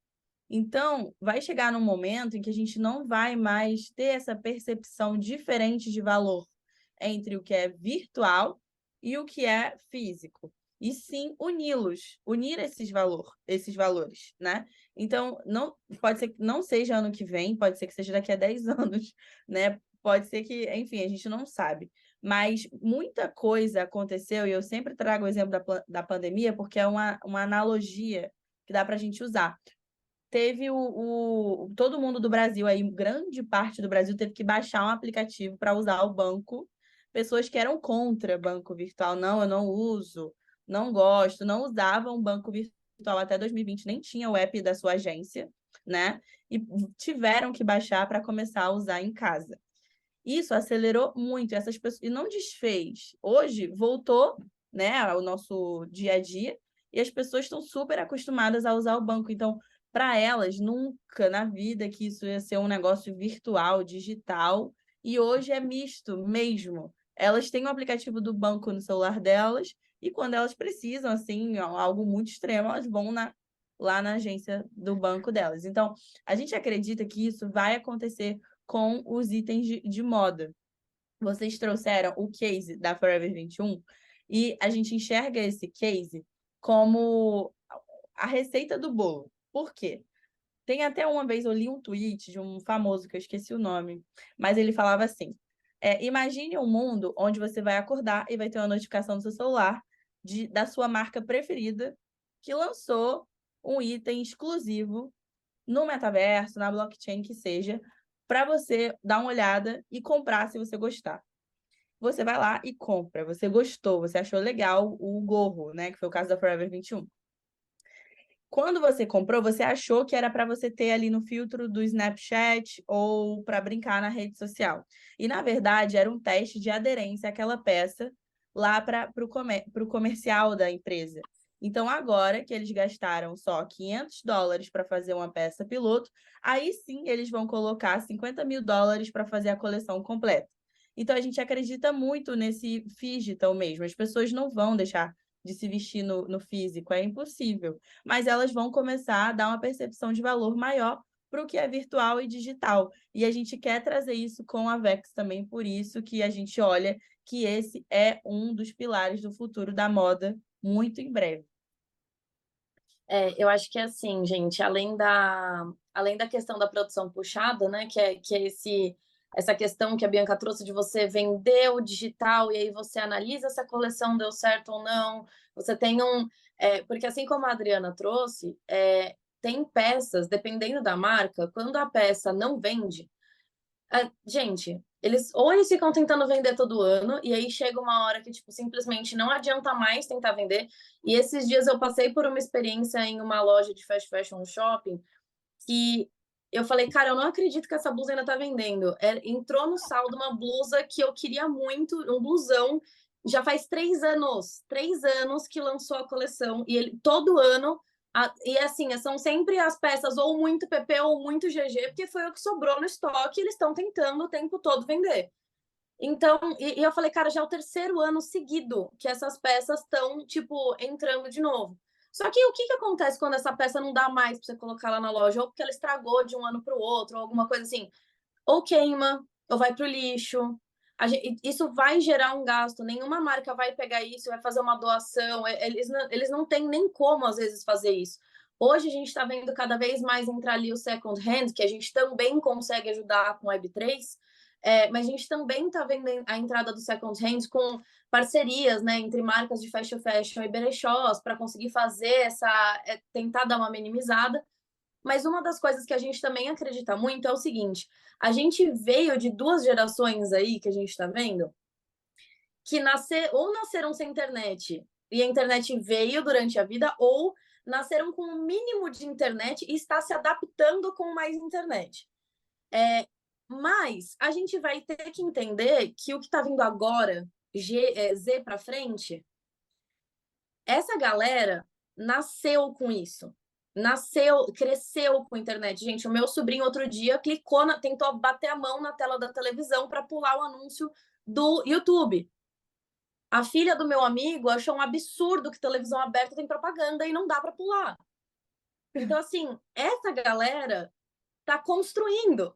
Então, vai chegar num momento em que a gente não vai mais ter essa percepção diferente de valor entre o que é virtual e o que é físico. E sim unir esses valores, né? Então, não pode ser que não seja ano que vem, pode ser que seja daqui a 10 anos, né? Pode ser que, enfim, a gente não sabe. Mas muita coisa aconteceu, e eu sempre trago o exemplo da pandemia, porque é uma analogia que dá para a gente usar. Teve todo mundo do Brasil, aí, grande parte do Brasil, teve que baixar um aplicativo para usar o banco. Pessoas que eram contra banco virtual, não, eu não uso, não gosto, não usavam banco virtual. virtual até 2020 nem tinha o app da sua agência, né? E tiveram que baixar para começar a usar em casa. Isso acelerou muito essas pessoas e não desfez. Hoje voltou, né, ao nosso dia a dia e as pessoas estão super acostumadas a usar o banco. Então, para elas, nunca na vida que isso ia ser um negócio virtual, digital, e hoje é misto mesmo. Elas têm o aplicativo do banco no celular delas e quando elas precisam, assim, algo muito extremo, elas vão lá na agência do banco delas. Então, a gente acredita que isso vai acontecer com os itens de moda. Vocês trouxeram o case da Forever 21 e a gente enxerga esse case como a receita do bolo. Por quê? Tem até uma vez eu li um tweet de um famoso, que eu esqueci o nome, mas ele falava assim, imagine um mundo onde você vai acordar e vai ter uma notificação no seu celular da sua marca preferida que lançou um item exclusivo no metaverso, na blockchain que seja, para você dar uma olhada e comprar se você gostar. Você vai lá e compra. Você gostou, você achou legal o gorro, né? Que foi o caso da Forever 21. Quando você comprou, você achou que era para você ter ali no filtro do Snapchat ou para brincar na rede social. E, na verdade, era um teste de aderência àquela peça lá para o comercial da empresa. Então, agora que eles gastaram só $500 para fazer uma peça piloto, aí sim eles vão colocar $50 mil para fazer a coleção completa. Então, a gente acredita muito nesse digital mesmo. As pessoas não vão deixar de se vestir no físico, é impossível. Mas elas vão começar a dar uma percepção de valor maior para o que é virtual e digital. E a gente quer trazer isso com a Vex também, por isso que a gente olha que esse é um dos pilares do futuro da moda muito em breve.
Eu acho que é assim, gente, além da questão da produção puxada, né, que é essa questão que a Bianca trouxe de você vender o digital e aí você analisa se a coleção deu certo ou não, você tem porque assim como a Adriana trouxe, tem peças, dependendo da marca, quando a peça não vende, gente, eles ficam tentando vender todo ano, e aí chega uma hora que, tipo, simplesmente não adianta mais tentar vender. E esses dias eu passei por uma experiência em uma loja de fast fashion no shopping, que eu falei, cara, eu não acredito que essa blusa ainda tá vendendo. Entrou no saldo uma blusa que eu queria muito, um blusão, já faz 3 anos que lançou a coleção, e ele todo ano. E assim, são sempre as peças ou muito PP ou muito GG, porque foi o que sobrou no estoque e eles estão tentando o tempo todo vender. Então, e eu falei, cara, já é o 3º ano seguido que essas peças estão, tipo, entrando de novo. Só que o que acontece quando essa peça não dá mais para você colocar lá na loja? Ou porque ela estragou de um ano para o outro, ou alguma coisa assim. Ou queima, ou vai para o lixo. Isso vai gerar um gasto. Nenhuma marca vai pegar isso, vai fazer uma doação. Eles não têm nem como, às vezes, fazer isso. Hoje a gente está vendo cada vez mais entrar ali o second hand, que a gente também consegue ajudar com Web3, mas a gente também está vendo a entrada do second hand com parcerias, né, entre marcas de fast fashion e brechós para conseguir fazer tentar dar uma minimizada. Mas uma das coisas que a gente também acredita muito é o seguinte: a gente veio de 2 gerações aí que a gente está vendo que nasceram sem internet e a internet veio durante a vida, ou nasceram com o mínimo de internet e está se adaptando com mais internet. Mas a gente vai ter que entender que o que está vindo agora, Z para frente, essa galera nasceu com isso. Cresceu com a internet. Gente, o meu sobrinho outro dia tentou bater a mão na tela da televisão para pular o anúncio do YouTube. A filha do meu amigo achou um absurdo que televisão aberta tem propaganda e não dá para pular. Então, assim, essa galera tá construindo.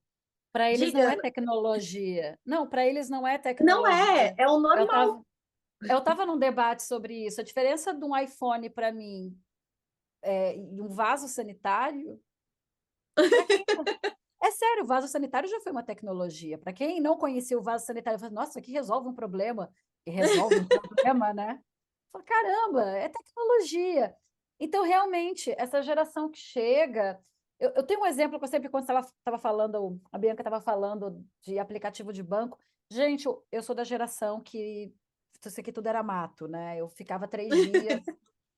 Para eles não é tecnologia. Não, para eles não é tecnologia.
Não é o normal.
Eu estava num debate sobre isso. A diferença de um iPhone para mim e um vaso sanitário. É sério, o vaso sanitário já foi uma tecnologia. Para quem não conhecia o vaso sanitário, falou, nossa, que resolve um problema. E resolve um problema, né? Fala, caramba, é tecnologia. Então, realmente, essa geração que chega. Eu tenho um exemplo que eu sempre, quando estava falando, a Bianca estava falando de aplicativo de banco. Gente, eu sou da geração que isso aqui tudo era mato, né? Eu ficava 3 dias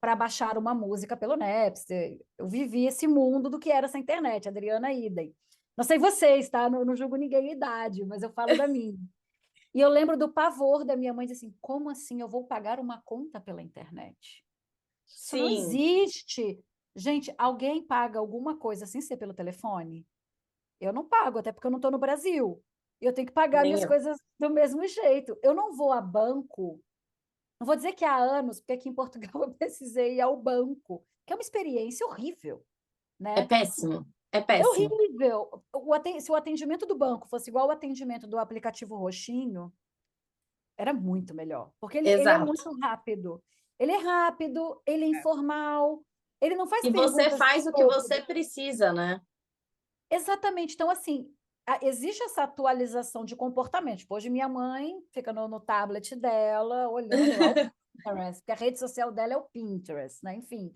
para baixar uma música pelo Napster. Eu vivi esse mundo do que era essa internet, Adriana idem. Não sei vocês, tá? Não julgo ninguém a idade, mas eu falo da minha. E eu lembro do pavor da minha mãe, dizer assim, como assim eu vou pagar uma conta pela internet? Isso não
Sim,
existe. Gente, alguém paga alguma coisa sem ser pelo telefone? Eu não pago, até porque eu não estou no Brasil. E eu tenho que pagar
nem
minhas
eu.
coisas do mesmo jeito. Eu não vou a banco, não vou dizer que há anos, porque aqui em Portugal eu precisei ir ao banco, que é uma experiência horrível,
É
né?
péssimo, é
É
péssimo.
horrível. Se o atendimento do banco fosse igual ao atendimento do aplicativo roxinho, era muito melhor, porque ele é
Exato.
muito rápido. Ele é rápido, ele é informal, ele não faz
E você
perguntas
faz o que você
estúpidas.
precisa, né?
Exatamente. Então, assim, existe essa atualização de comportamento. Tipo, hoje minha mãe fica no tablet dela, olhando lá o Pinterest, porque a rede social dela é o Pinterest, né? Enfim.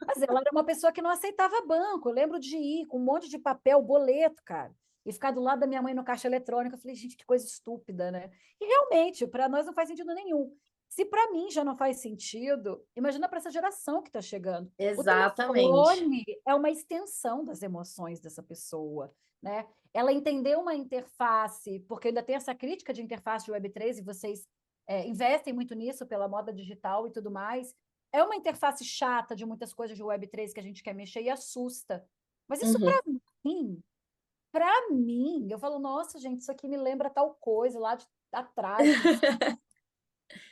Mas ela era uma pessoa que não aceitava banco. Eu lembro de ir com um monte de papel, boleto, cara, e ficar do lado da minha mãe no caixa eletrônico. Eu falei, gente, que coisa estúpida, né? E realmente, para nós não faz sentido nenhum. Se para mim já não faz sentido, imagina para essa geração que está chegando. O
Exatamente.
telefone é uma extensão das emoções dessa pessoa, né? Ela entendeu uma interface, porque ainda tem essa crítica de interface de Web3, e vocês investem muito nisso pela moda digital e tudo mais. É uma interface chata de muitas coisas de Web3 que a gente quer mexer e assusta. Mas isso
Uhum.
para mim, eu falo, nossa, gente, isso aqui me lembra tal coisa lá de atrás, que diz...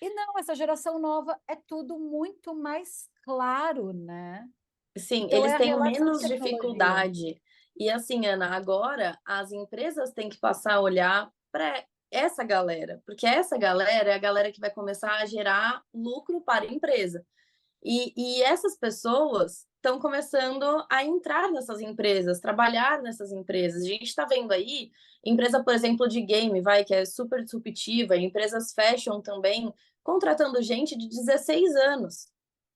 E não, essa geração nova é tudo muito mais claro, né?
Sim,
Então é
eles
a
têm
relação de
menos
tecnologia.
dificuldade. E assim, Ana, agora as empresas têm que passar a olhar para essa galera, porque essa galera é a galera que vai começar a gerar lucro para a empresa. E essas pessoas estão começando a entrar nessas empresas, trabalhar nessas empresas. A gente está vendo aí empresa, por exemplo, de game, vai, que é super disruptiva, empresas fashion também, contratando gente de 16 anos.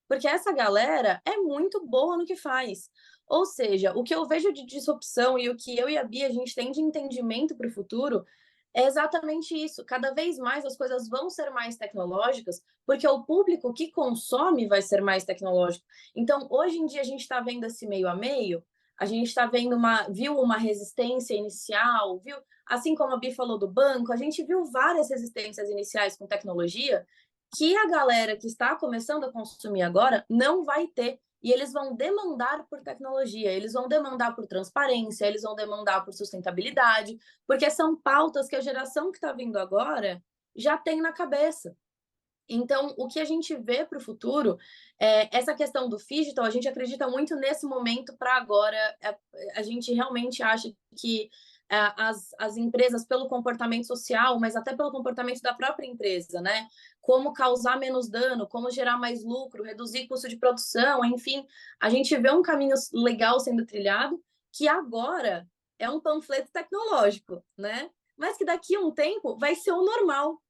Porque essa galera é muito boa no que faz. Ou seja, o que eu vejo de disrupção e o que eu e a Bia a gente tem de entendimento para o futuro é exatamente isso. Cada vez mais as coisas vão ser mais tecnológicas, porque o público que consome vai ser mais tecnológico. Então, hoje em dia, a gente está vendo esse meio a meio, a gente está vendo viu uma resistência inicial, viu? Assim como a Bia falou do banco, a gente viu várias resistências iniciais com tecnologia que a galera que está começando a consumir agora não vai ter. E eles vão demandar por tecnologia, eles vão demandar por transparência, eles vão demandar por sustentabilidade, porque são pautas que a geração que está vindo agora já tem na cabeça. Então, o que a gente vê para o futuro é essa questão do digital, a gente acredita muito nesse momento para agora. A gente realmente acha que as empresas, pelo comportamento social, mas até pelo comportamento da própria empresa, né? Como causar menos dano, como gerar mais lucro, reduzir custo de produção, enfim, a gente vê um caminho legal sendo trilhado, que agora é um panfleto tecnológico, né? Mas que daqui a um tempo vai ser o normal.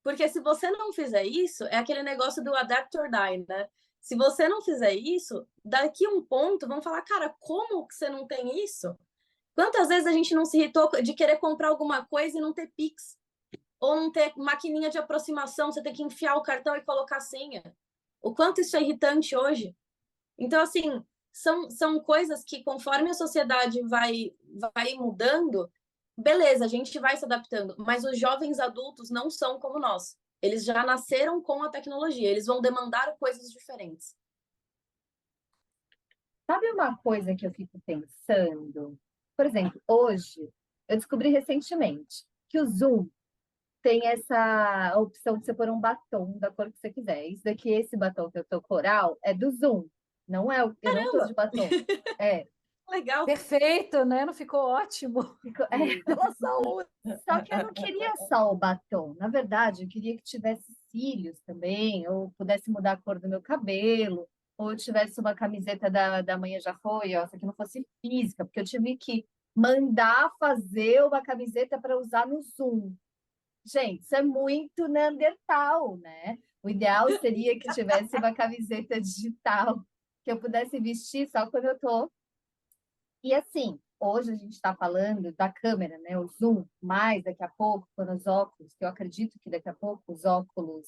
Porque se você não fizer isso, é aquele negócio do adapt or die, né? Se você não fizer isso, daqui a um ponto vão falar, cara, como que você não tem isso? Quantas vezes a gente não se irritou de querer comprar alguma coisa e não ter Pix? Ou não ter maquininha de aproximação, você tem que enfiar o cartão e colocar a senha. O quanto isso é irritante hoje. Então, assim, são coisas que, conforme a sociedade vai mudando, beleza, a gente vai se adaptando, mas os jovens adultos não são como nós. Eles já nasceram com a tecnologia, eles vão demandar coisas diferentes.
Sabe uma coisa que eu fico pensando? Por exemplo, hoje eu descobri recentemente que o Zoom tem essa opção de você pôr um batom da cor que você quiser. Isso daqui, esse batom que eu tô coral, é do Zoom. Não é, eu não tô de
Caramba,
batom. É,
legal.
Perfeito, né? Não ficou ótimo? Ela só usa.
só que eu não queria só o batom. Na verdade, eu queria que tivesse cílios também, ou pudesse mudar a cor do meu cabelo, ou eu tivesse uma camiseta da Manhã Já Foi, ó, só que não fosse física, porque eu tive que mandar fazer uma camiseta para usar no Zoom. Gente, isso é muito Neandertal, né? O ideal seria que tivesse uma camiseta digital que eu pudesse vestir só quando eu tô. E assim, hoje a gente está falando da câmera, né? O zoom, mas daqui a pouco, quando os óculos, que eu acredito que daqui a pouco os óculos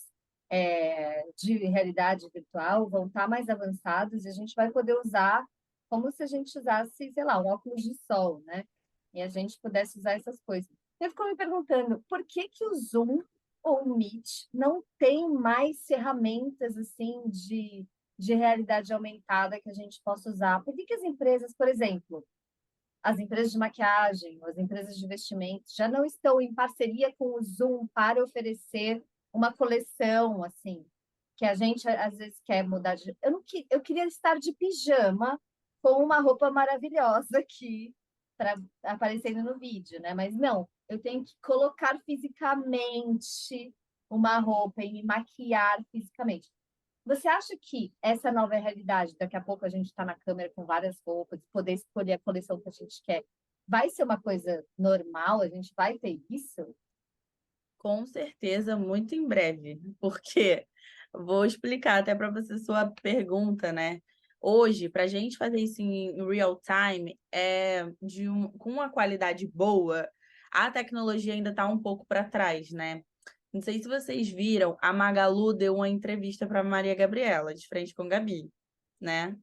de realidade virtual vão estar mais avançados e a gente vai poder usar como se a gente usasse, sei lá, um óculos de sol, né? E a gente pudesse usar essas coisas. Eu fico me perguntando, por que que o Zoom ou o Meet não tem mais ferramentas assim de realidade aumentada que a gente possa usar? Por que que as empresas, por exemplo, as empresas de maquiagem, as empresas de investimentos já não estão em parceria com o Zoom para oferecer uma coleção assim, que a gente às vezes quer mudar de. Eu queria estar de pijama com uma roupa maravilhosa aqui aparecendo no vídeo, né? Mas não, eu tenho que colocar fisicamente uma roupa e me maquiar fisicamente. Você acha que essa nova realidade, daqui a pouco a gente está na câmera com várias roupas, poder escolher a coleção que a gente quer, vai ser uma coisa normal? A gente vai ter isso?
Com certeza, muito em breve, porque vou explicar até para você sua pergunta, né? Hoje, para a gente fazer isso em real time, com uma qualidade boa, a tecnologia ainda está um pouco para trás, né? Não sei se vocês viram, a Magalu deu uma entrevista para Maria Gabriela, de frente com Gabi, né?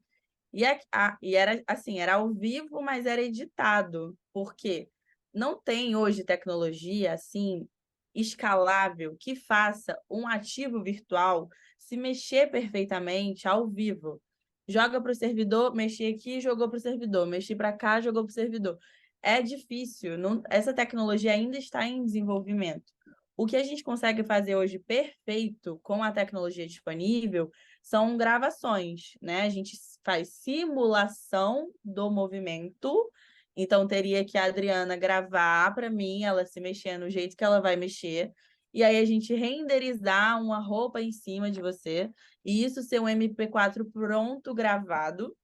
E era assim, era ao vivo, mas era editado, porque não tem hoje tecnologia assim escalável que faça um ativo virtual se mexer perfeitamente ao vivo. Joga para o servidor, mexi aqui, jogou para o servidor, mexi para cá, jogou para o servidor. É difícil, essa tecnologia ainda está em desenvolvimento. O que a gente consegue fazer hoje perfeito com a tecnologia disponível são gravações, né? A gente faz simulação do movimento, então teria que a Adriana gravar para mim, ela se mexer no jeito que ela vai mexer, e aí a gente renderizar uma roupa em cima de você, e isso ser um MP4 pronto gravado.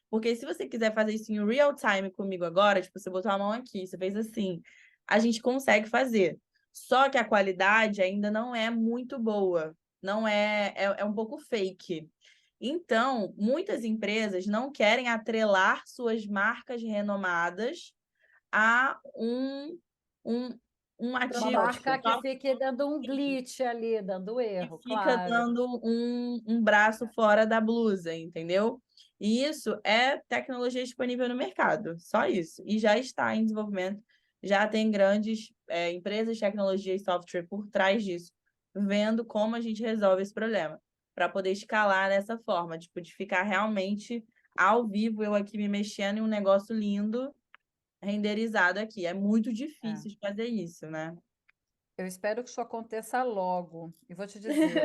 Porque se você quiser fazer isso em real time comigo agora, tipo, você botou a mão aqui, você fez assim, a gente consegue fazer. Só que a qualidade ainda não é muito boa, não é um pouco fake. Então, muitas empresas não querem atrelar suas marcas renomadas a um, um
Uma
ativo
marca que
só
fique dando um glitch ali, dando
que
erro,
fica
claro.
dando um braço fora da blusa, entendeu? E isso é tecnologia disponível no mercado, só isso. E já está em desenvolvimento, já tem grandes empresas de tecnologia e software por trás disso, vendo como a gente resolve esse problema, para poder escalar dessa forma, tipo, de ficar realmente ao vivo, eu aqui me mexendo em um negócio lindo, renderizado aqui. É muito difícil de fazer isso, né?
Eu espero que isso aconteça logo. E vou te dizer,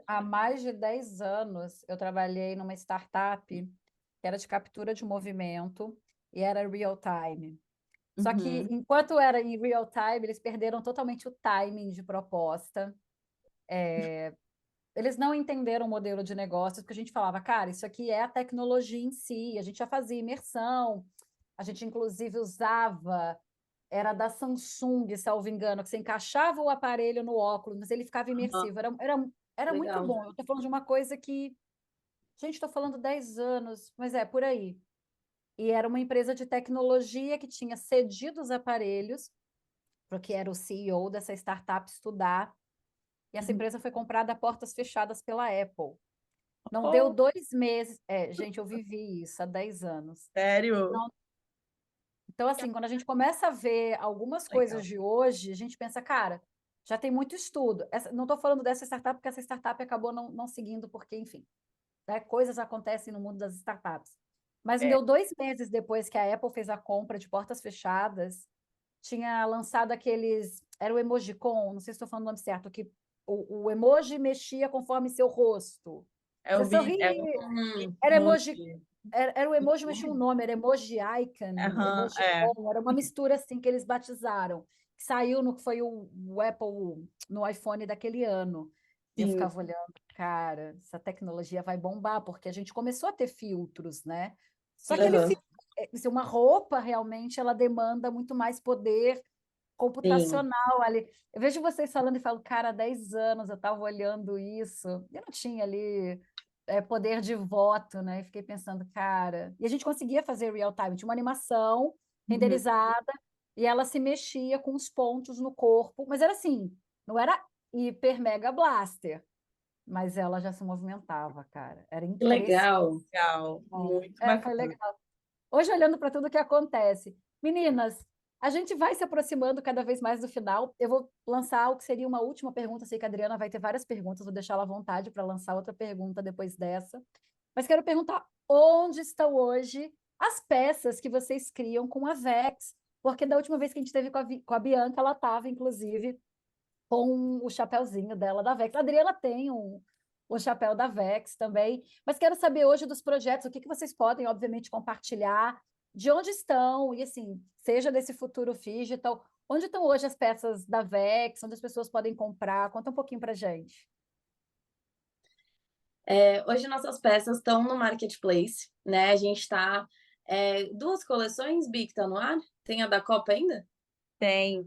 há mais de 10 anos eu trabalhei numa startup que era de captura de movimento e era real time. Só que
Uhum.
enquanto era em real time, eles perderam totalmente o timing de proposta. Eles não entenderam o modelo de negócios, porque a gente falava, cara, isso aqui é a tecnologia em si, a gente já fazia imersão, a gente inclusive usava, era da Samsung, salvo engano, que você encaixava o aparelho no óculos, mas ele ficava imersivo, era muito
Legal.
bom. Eu estou falando de uma coisa que, gente, estou falando 10 anos, mas é por aí. E era uma empresa de tecnologia que tinha cedido os aparelhos, porque era o CEO dessa startup estudar, e essa empresa foi comprada a portas fechadas pela Apple. Não deu
Oh,
2 meses. Gente, eu vivi isso há 10 anos.
sério?
Não- Então, assim, quando a gente começa a ver algumas coisas
Legal.
de hoje, a gente pensa, cara, já tem muito estudo. Não estou falando dessa startup, porque essa startup acabou não seguindo, porque, enfim, né, coisas acontecem no mundo das startups. Mas não
É.
deu 2 meses depois que a Apple fez a compra de portas fechadas, tinha lançado aqueles. Era o Emojicon, não sei se estou falando o nome certo, que o emoji mexia conforme seu rosto.
É
Você
o
sorri, era emoji,
emoji.
era o emoji, mas tinha um nome, era emoji icon,
Aham,
emoji
é.
com, era uma mistura assim que eles batizaram, que saiu no que foi o Apple no iPhone daquele ano. E eu
Sim.
ficava olhando, cara, essa tecnologia vai bombar, porque a gente começou a ter filtros, né? Só que ele
Aham.
fica, se uma roupa realmente ela demanda muito mais poder
Sim.
computacional ali. Eu vejo vocês falando e falo, cara, há 10 anos eu estava olhando isso, eu não tinha ali poder de voto, né? E fiquei pensando, cara. E a gente conseguia fazer real time, tinha uma animação
Uhum.
renderizada e ela se mexia com os pontos no corpo, mas era assim, não era hiper mega blaster. mas ela já se movimentava, cara. Era
Que legal.
Legal, muito
Foi
bacana.
legal. Hoje, olhando para tudo que acontece, meninas, a gente vai se aproximando cada vez mais do final. Eu vou lançar o que seria uma última pergunta. Sei que a Adriana vai ter várias perguntas, vou deixar ela à vontade para lançar outra pergunta depois dessa. Mas quero perguntar onde estão hoje as peças que vocês criam com a Vex? Porque da última vez que a gente teve com a Bianca, ela estava, inclusive, com o chapéuzinho dela da Vex. A Adriana tem o chapéu da Vex também, mas quero saber hoje dos projetos, o que vocês podem, obviamente, compartilhar, de onde estão, e assim, seja desse futuro digital, onde estão hoje as peças da Vex, onde as pessoas podem comprar? Conta um pouquinho pra gente.
Hoje nossas peças estão no Marketplace, né? A gente está... 2 coleções, Bi, que está no ar? Tem a da Copa ainda?
Tem.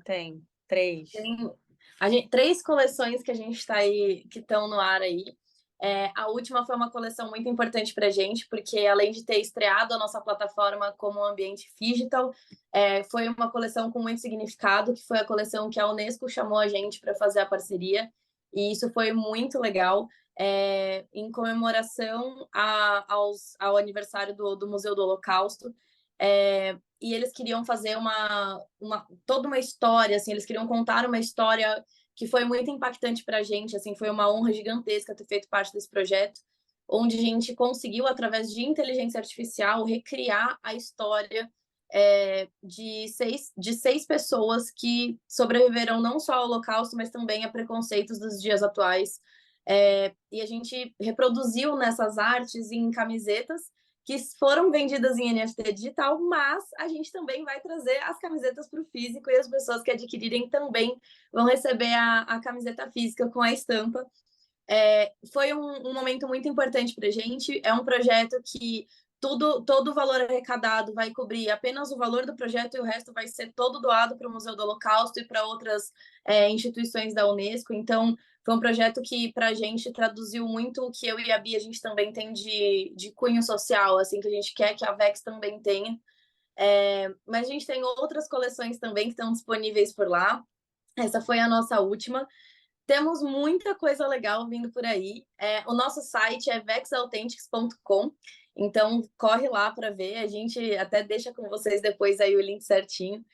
3.
Tem 3 coleções que a gente está aí, que estão no ar aí. A última foi uma coleção muito importante para a gente, porque além de ter estreado a nossa plataforma como um ambiente digital, foi uma coleção com muito significado, que foi a coleção que a Unesco chamou a gente para fazer a parceria, e isso foi muito legal, em comemoração ao aniversário do Museu do Holocausto, e eles queriam fazer toda uma história, assim, eles queriam contar uma história que foi muito impactante para a gente, assim, foi uma honra gigantesca ter feito parte desse projeto, onde a gente conseguiu, através de inteligência artificial, recriar a história de 6 pessoas que sobreviveram não só ao Holocausto, mas também a preconceitos dos dias atuais. E a gente reproduziu nessas artes em camisetas que foram vendidas em NFT digital, mas a gente também vai trazer as camisetas para o físico, e as pessoas que adquirirem também vão receber a camiseta física com a estampa. Foi um momento muito importante para a gente. É um projeto que todo o valor arrecadado vai cobrir apenas o valor do projeto, e o resto vai ser todo doado para o Museu do Holocausto e para outras instituições da Unesco. Então, foi um projeto que, para a gente, traduziu muito o que eu e a Bia, a gente também tem de cunho social, assim, que a gente quer que a Vex também tenha. Mas a gente tem outras coleções também que estão disponíveis por lá. Essa foi a nossa última. Temos muita coisa legal vindo por aí. O nosso site é vexauthentics.com, então corre lá para ver. A gente até deixa com vocês depois aí o link certinho.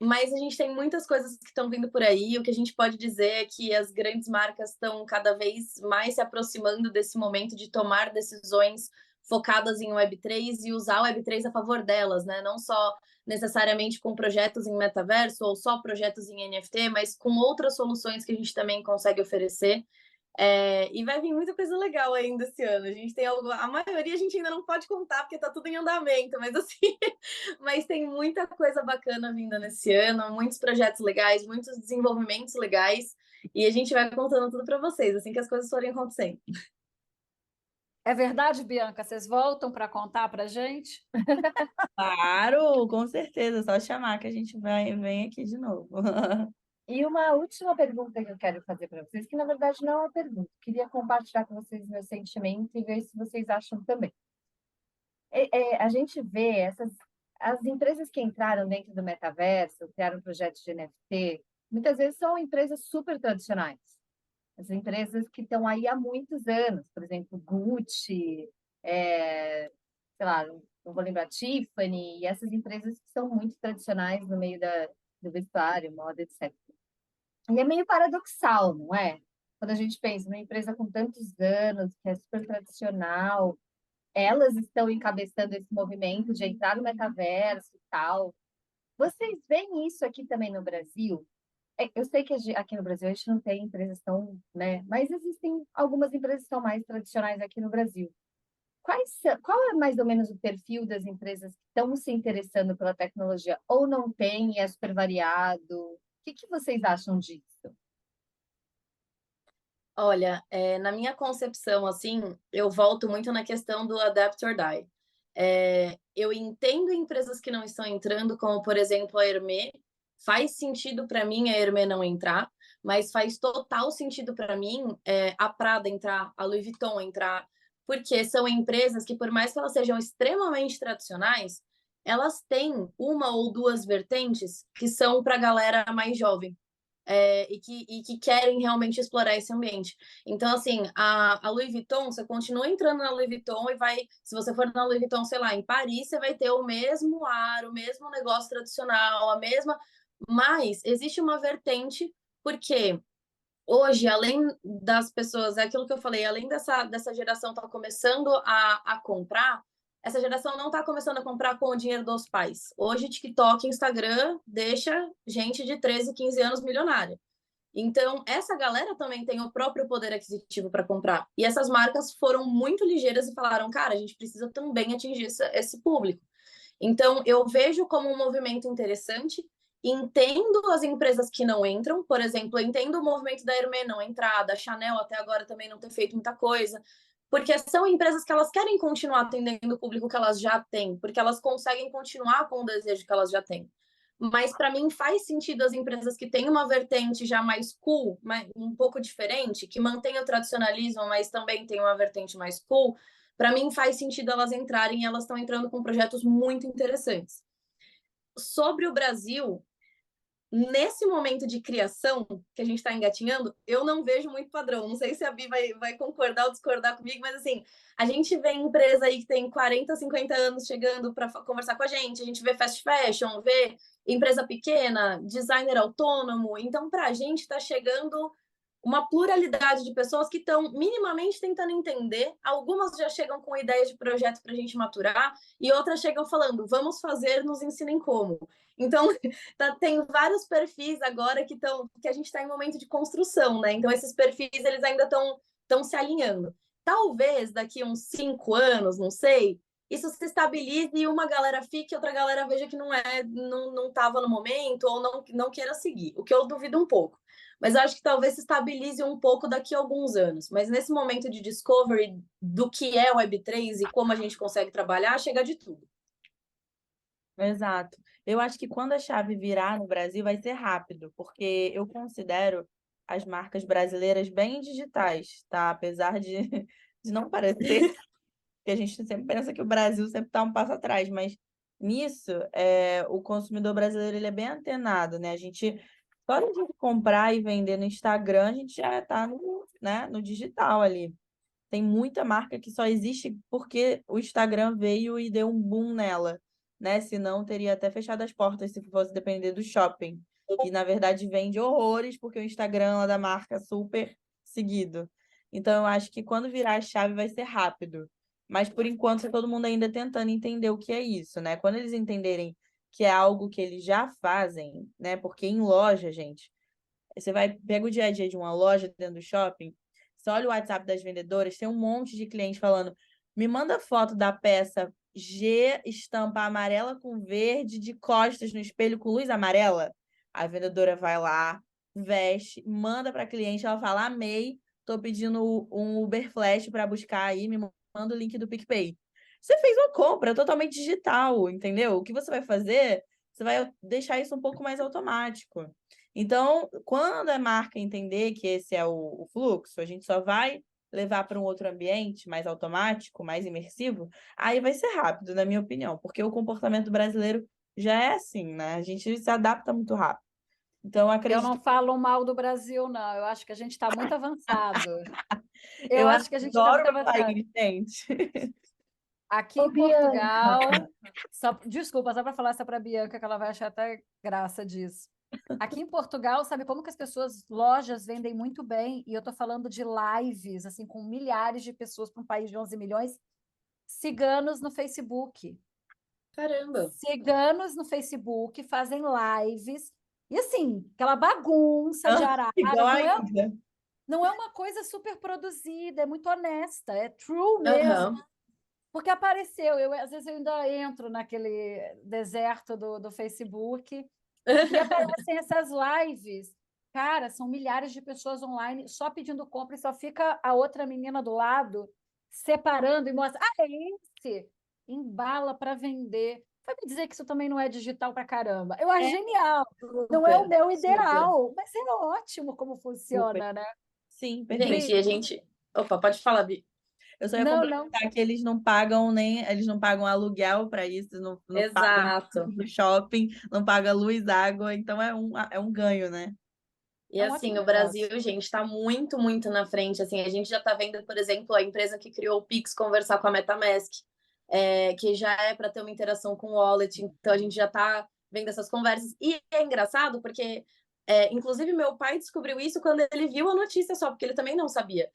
Mas a gente tem muitas coisas que estão vindo por aí. O que a gente pode dizer é que as grandes marcas estão cada vez mais se aproximando desse momento de tomar decisões focadas em Web3 e usar o Web3 a favor delas, né? Não só necessariamente com projetos em metaverso ou só projetos em NFT, mas com outras soluções que a gente também consegue oferecer. E vai vir muita coisa legal ainda esse ano. A gente tem a maioria a gente ainda não pode contar porque está tudo em andamento, mas assim, mas tem muita coisa bacana vinda nesse ano, muitos projetos legais, muitos desenvolvimentos legais, e a gente vai contando tudo para vocês assim que as coisas forem acontecendo.
É verdade, Bianca? Vocês voltam para contar para a gente?
Claro, com certeza. Só chamar que a gente vem aqui de novo.
E uma última pergunta que eu quero fazer para vocês, que na verdade não é uma pergunta, queria compartilhar com vocês meu sentimento e ver se vocês acham também. A gente vê as empresas que entraram dentro do metaverso, criaram projetos de NFT, muitas vezes são empresas super tradicionais. As empresas que estão aí há muitos anos, por exemplo, Gucci, sei lá, não vou lembrar, Tiffany, e essas empresas que são muito tradicionais no meio do vestuário, moda, etc. E é meio paradoxal, não é? Quando a gente pensa numa empresa com tantos anos, que é super tradicional, elas estão encabeçando esse movimento de entrar no metaverso e tal. Vocês veem isso aqui também no Brasil? Eu sei que aqui no Brasil a gente não tem empresas tão, né? Mas existem algumas empresas que são mais tradicionais aqui no Brasil. Qual é mais ou menos o perfil das empresas que estão se interessando pela tecnologia ou não tem e é super variado? O que vocês acham disso?
Olha, na minha concepção, assim, eu volto muito na questão do adapt or die. Eu entendo empresas que não estão entrando, como, por exemplo, a Hermès. Faz sentido para mim a Hermès não entrar, mas faz total sentido para mim a Prada entrar, a Louis Vuitton entrar, porque são empresas que, por mais que elas sejam extremamente tradicionais, elas têm uma ou duas vertentes que são para a galera mais jovem. e que querem realmente explorar esse ambiente. Então, assim, a Louis Vuitton, você continua entrando na Louis Vuitton e vai, se você for na Louis Vuitton, sei lá, em Paris, você vai ter o mesmo ar, o mesmo negócio tradicional, a mesma, mas existe uma vertente, porque hoje, além das pessoas, é aquilo que eu falei, além dessa geração estar começando a comprar, essa geração não está começando a comprar com o dinheiro dos pais. Hoje, TikTok, Instagram deixa gente de 13, 15 anos milionária. Então, essa galera também tem o próprio poder aquisitivo para comprar. E essas marcas foram muito ligeiras e falaram, cara, a gente precisa também atingir esse público. Então, eu vejo como um movimento interessante, entendo as empresas que não entram, por exemplo, entendo o movimento da Hermès não entrar, da Chanel até agora também não ter feito muita coisa, porque são empresas que elas querem continuar atendendo o público que elas já têm, porque elas conseguem continuar com o desejo que elas já têm. Mas para mim faz sentido as empresas que têm uma vertente já mais cool, um pouco diferente, que mantém o tradicionalismo, mas também tem uma vertente mais cool, para mim faz sentido elas entrarem e elas estão entrando com projetos muito interessantes. Sobre o Brasil, nesse momento de criação que a gente está engatinhando, eu não vejo muito padrão. Não sei se a Bi vai concordar ou discordar comigo, mas assim, a gente vê empresa aí que tem 40, 50 anos chegando para conversar com a gente vê fast fashion, vê empresa pequena, designer autônomo. Então, para a gente está chegando uma pluralidade de pessoas que estão minimamente tentando entender. Algumas já chegam com ideias de projeto para a gente maturar, e outras chegam falando, vamos fazer, nos ensinem como. Então, tem vários perfis agora que a gente está em momento de construção, né? Então, esses perfis, eles ainda estão se alinhando. Talvez daqui uns 5 anos, não sei, isso se estabilize e uma galera fique, outra galera veja que não estava no momento ou não queira seguir, o que eu duvido um pouco. Mas eu acho que talvez se estabilize um pouco daqui a alguns anos. Mas nesse momento de discovery do que é Web3 e como a gente consegue trabalhar, chega de tudo.
Exato. Eu acho que quando a chave virar no Brasil vai ser rápido, porque eu considero as marcas brasileiras bem digitais, tá? Apesar de não parecer, que a gente sempre pensa que o Brasil sempre está um passo atrás, mas nisso, o consumidor brasileiro ele é bem antenado, né? A gente, só de comprar e vender no Instagram, a gente já está no digital ali. Tem muita marca que só existe porque o Instagram veio e deu um boom nela, né? Senão teria até fechado as portas se fosse depender do shopping. E, na verdade, vende horrores porque o Instagram lá da marca é super seguido. Então, eu acho que quando virar a chave vai ser rápido. Mas, por enquanto, todo mundo ainda tentando entender o que é isso, né? Quando eles entenderem que é algo que eles já fazem, né? Porque em loja, gente, você pega o dia a dia de uma loja dentro do shopping, você olha o WhatsApp das vendedoras, tem um monte de cliente falando: me manda foto da peça G, estampa amarela com verde, de costas no espelho com luz amarela. A vendedora vai lá, veste, manda para a cliente, ela fala: amei, tô pedindo um Uber Flash para buscar aí, me manda o link do PicPay. Você fez uma compra totalmente digital, entendeu? O que você vai fazer? Você vai deixar isso um pouco mais automático. Então, quando a marca entender que esse é o fluxo, a gente só vai levar para um outro ambiente mais automático, mais imersivo, aí vai ser rápido, na minha opinião, porque o comportamento brasileiro já é assim, né? A gente se adapta muito rápido. Então, eu
Eu
acredito.
não falo mal do Brasil, não. Eu acho que a gente está muito avançado.
Eu
Acho que a gente está
adoro
muito
meu
avançado.
país, gente.
Aqui
Ô,
em Portugal,
Bianca.
desculpa, só para falar essa para a Bianca, que ela vai achar até graça disso. Aqui em Portugal, sabe como que as pessoas, lojas vendem muito bem, e eu estou falando de lives, assim, com milhares de pessoas para um país de 11 milhões, ciganos no Facebook.
Caramba!
Ciganos no Facebook fazem lives, e assim, aquela bagunça de araras,
Igual ainda.
não é uma coisa super produzida, é muito honesta, é true mesmo.
Aham.
Porque apareceu, às vezes eu ainda entro naquele deserto do Facebook e aparecem essas lives. Cara, são milhares de pessoas online só pedindo compra e só fica a outra menina do lado separando e mostra. Ah, é esse! Embala para vender. Vai me dizer que isso também não é digital para caramba. Eu acho genial. Não é o meu
Super.
ideal, mas é ótimo como
Super.
funciona, né?
Sim, perfeito.
Gente, e a gente... Opa, pode falar, Bi.
Eu só ia
Não,
complementar que eles não pagam aluguel para isso, não pagam
Exato.
no shopping, não pagam luz, água, então é um ganho, né?
E
É um
assim,
ótimo
o Brasil,
negócio.
gente, está muito, muito na frente. Assim, a gente já está vendo, por exemplo, a empresa que criou o Pix conversar com a MetaMask, que já é para ter uma interação com o Wallet. Então, a gente já está vendo essas conversas. E é engraçado porque, inclusive, meu pai descobriu isso quando ele viu a notícia só, porque ele também não sabia,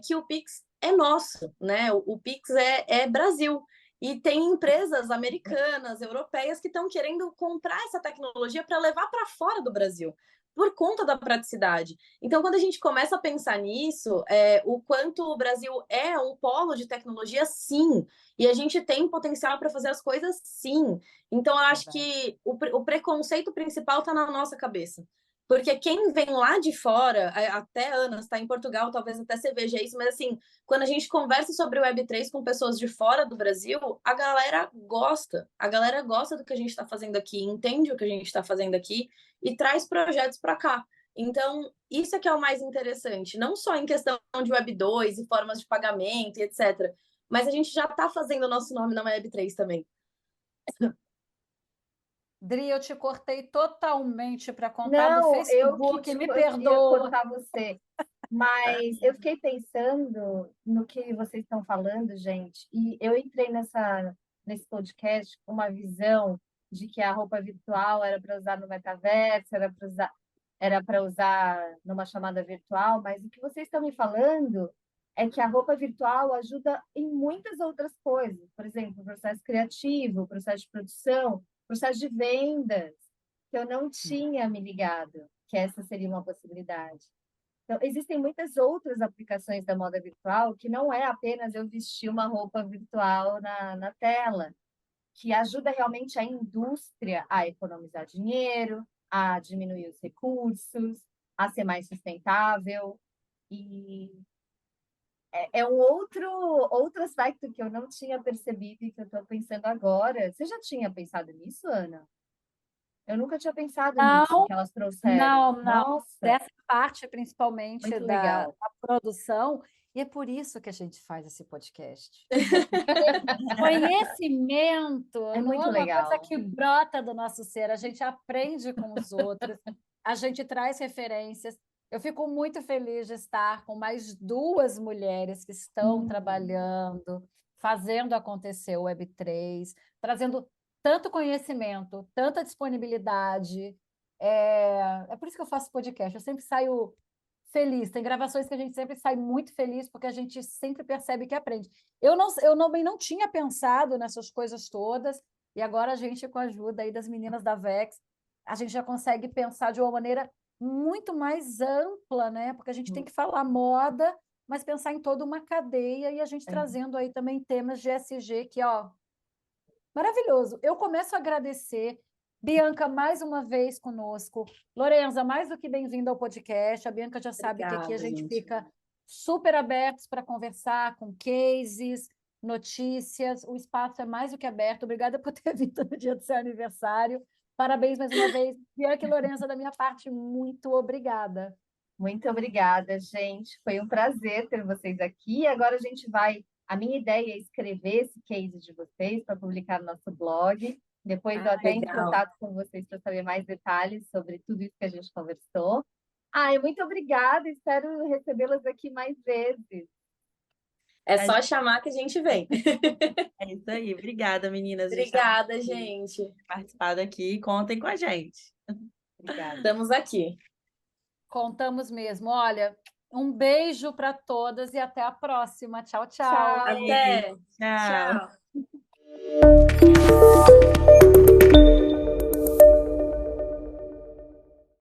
que o Pix é nosso, né? O Pix é Brasil. E tem empresas americanas, europeias, que estão querendo comprar essa tecnologia para levar para fora do Brasil por conta da praticidade. Então, quando a gente começa a pensar nisso, o quanto o Brasil é um polo de tecnologia, sim, e a gente tem potencial para fazer as coisas, sim. Então, eu acho que o preconceito principal está na nossa cabeça. Porque quem vem lá de fora, até Ana, está em Portugal, talvez até você veja isso, mas assim, quando a gente conversa sobre o Web3 com pessoas de fora do Brasil, a galera gosta. A galera gosta do que a gente está fazendo aqui, entende o que a gente está fazendo aqui e traz projetos para cá. Então, isso é que é o mais interessante, não só em questão de Web2 e formas de pagamento e etc. Mas a gente já está fazendo o nosso nome na Web3 também.
Dri, eu te cortei totalmente para contar do
Não, eu que
Facebook, me
ia
perdoa.
cortar você. Mas eu fiquei pensando no que vocês estão falando, gente, e eu entrei nesse podcast com uma visão de que a roupa virtual era para usar no metaverso, era para usar numa chamada virtual, mas o que vocês estão me falando é que a roupa virtual ajuda em muitas outras coisas, por exemplo, processo criativo, processo de produção, processo de vendas, que eu não tinha me ligado, que essa seria uma possibilidade. Então, existem muitas outras aplicações da moda virtual que não é apenas eu vestir uma roupa virtual na tela, que ajuda realmente a indústria a economizar dinheiro, a diminuir os recursos, a ser mais sustentável. E é um outro aspecto que eu não tinha percebido e que eu estou pensando agora. Você já tinha pensado nisso, Ana? Eu nunca tinha pensado nisso
Não,
que elas trouxeram.
não.
Nossa,
Dessa parte, principalmente
muito
da
legal.
produção, e é por isso que a gente faz esse podcast. Conhecimento
É
não é
muito
uma coisa
legal.
que brota do nosso ser, a gente aprende com os outros, a gente traz referências. Eu fico muito feliz de estar com mais duas mulheres que estão trabalhando, fazendo acontecer o Web3, trazendo tanto conhecimento, tanta disponibilidade. É por isso que eu faço podcast. Eu sempre saio feliz. Tem gravações que a gente sempre sai muito feliz, porque a gente sempre percebe que aprende. Eu não tinha pensado nessas coisas todas, e agora a gente, com a ajuda aí das meninas da Vex, a gente já consegue pensar de uma maneira muito mais ampla, né? Porque a gente tem que falar moda, mas pensar em toda uma cadeia, e a gente trazendo aí também temas de ESG que, ó, maravilhoso. Eu começo a agradecer. Bianca, mais uma vez conosco. Lorenza, mais do que bem-vinda ao podcast. A Bianca já sabe que aqui a
Obrigada,
gente
gente.
fica super abertos para conversar com cases, notícias. O espaço é mais do que aberto. Obrigada por ter vindo no dia do seu aniversário. Parabéns mais uma vez. Bianca e Lorenza, da minha parte, muito obrigada.
Muito obrigada, gente. Foi um prazer ter vocês aqui. Agora a gente vai. A minha ideia é escrever esse case de vocês para publicar no nosso blog. Depois eu até entro em
Legal.
contato com vocês para saber mais detalhes sobre tudo isso que a gente conversou. Muito obrigada. Espero recebê-las aqui mais vezes.
É só chamar que a gente vem.
É isso aí. Obrigada, meninas.
Obrigada, gente.
Participado aqui. Contem com a gente.
Obrigada.
Estamos aqui.
Contamos mesmo. Olha, um beijo para todas e até a próxima. Tchau, tchau.
Tchau.
Até.
Tchau.
Tchau.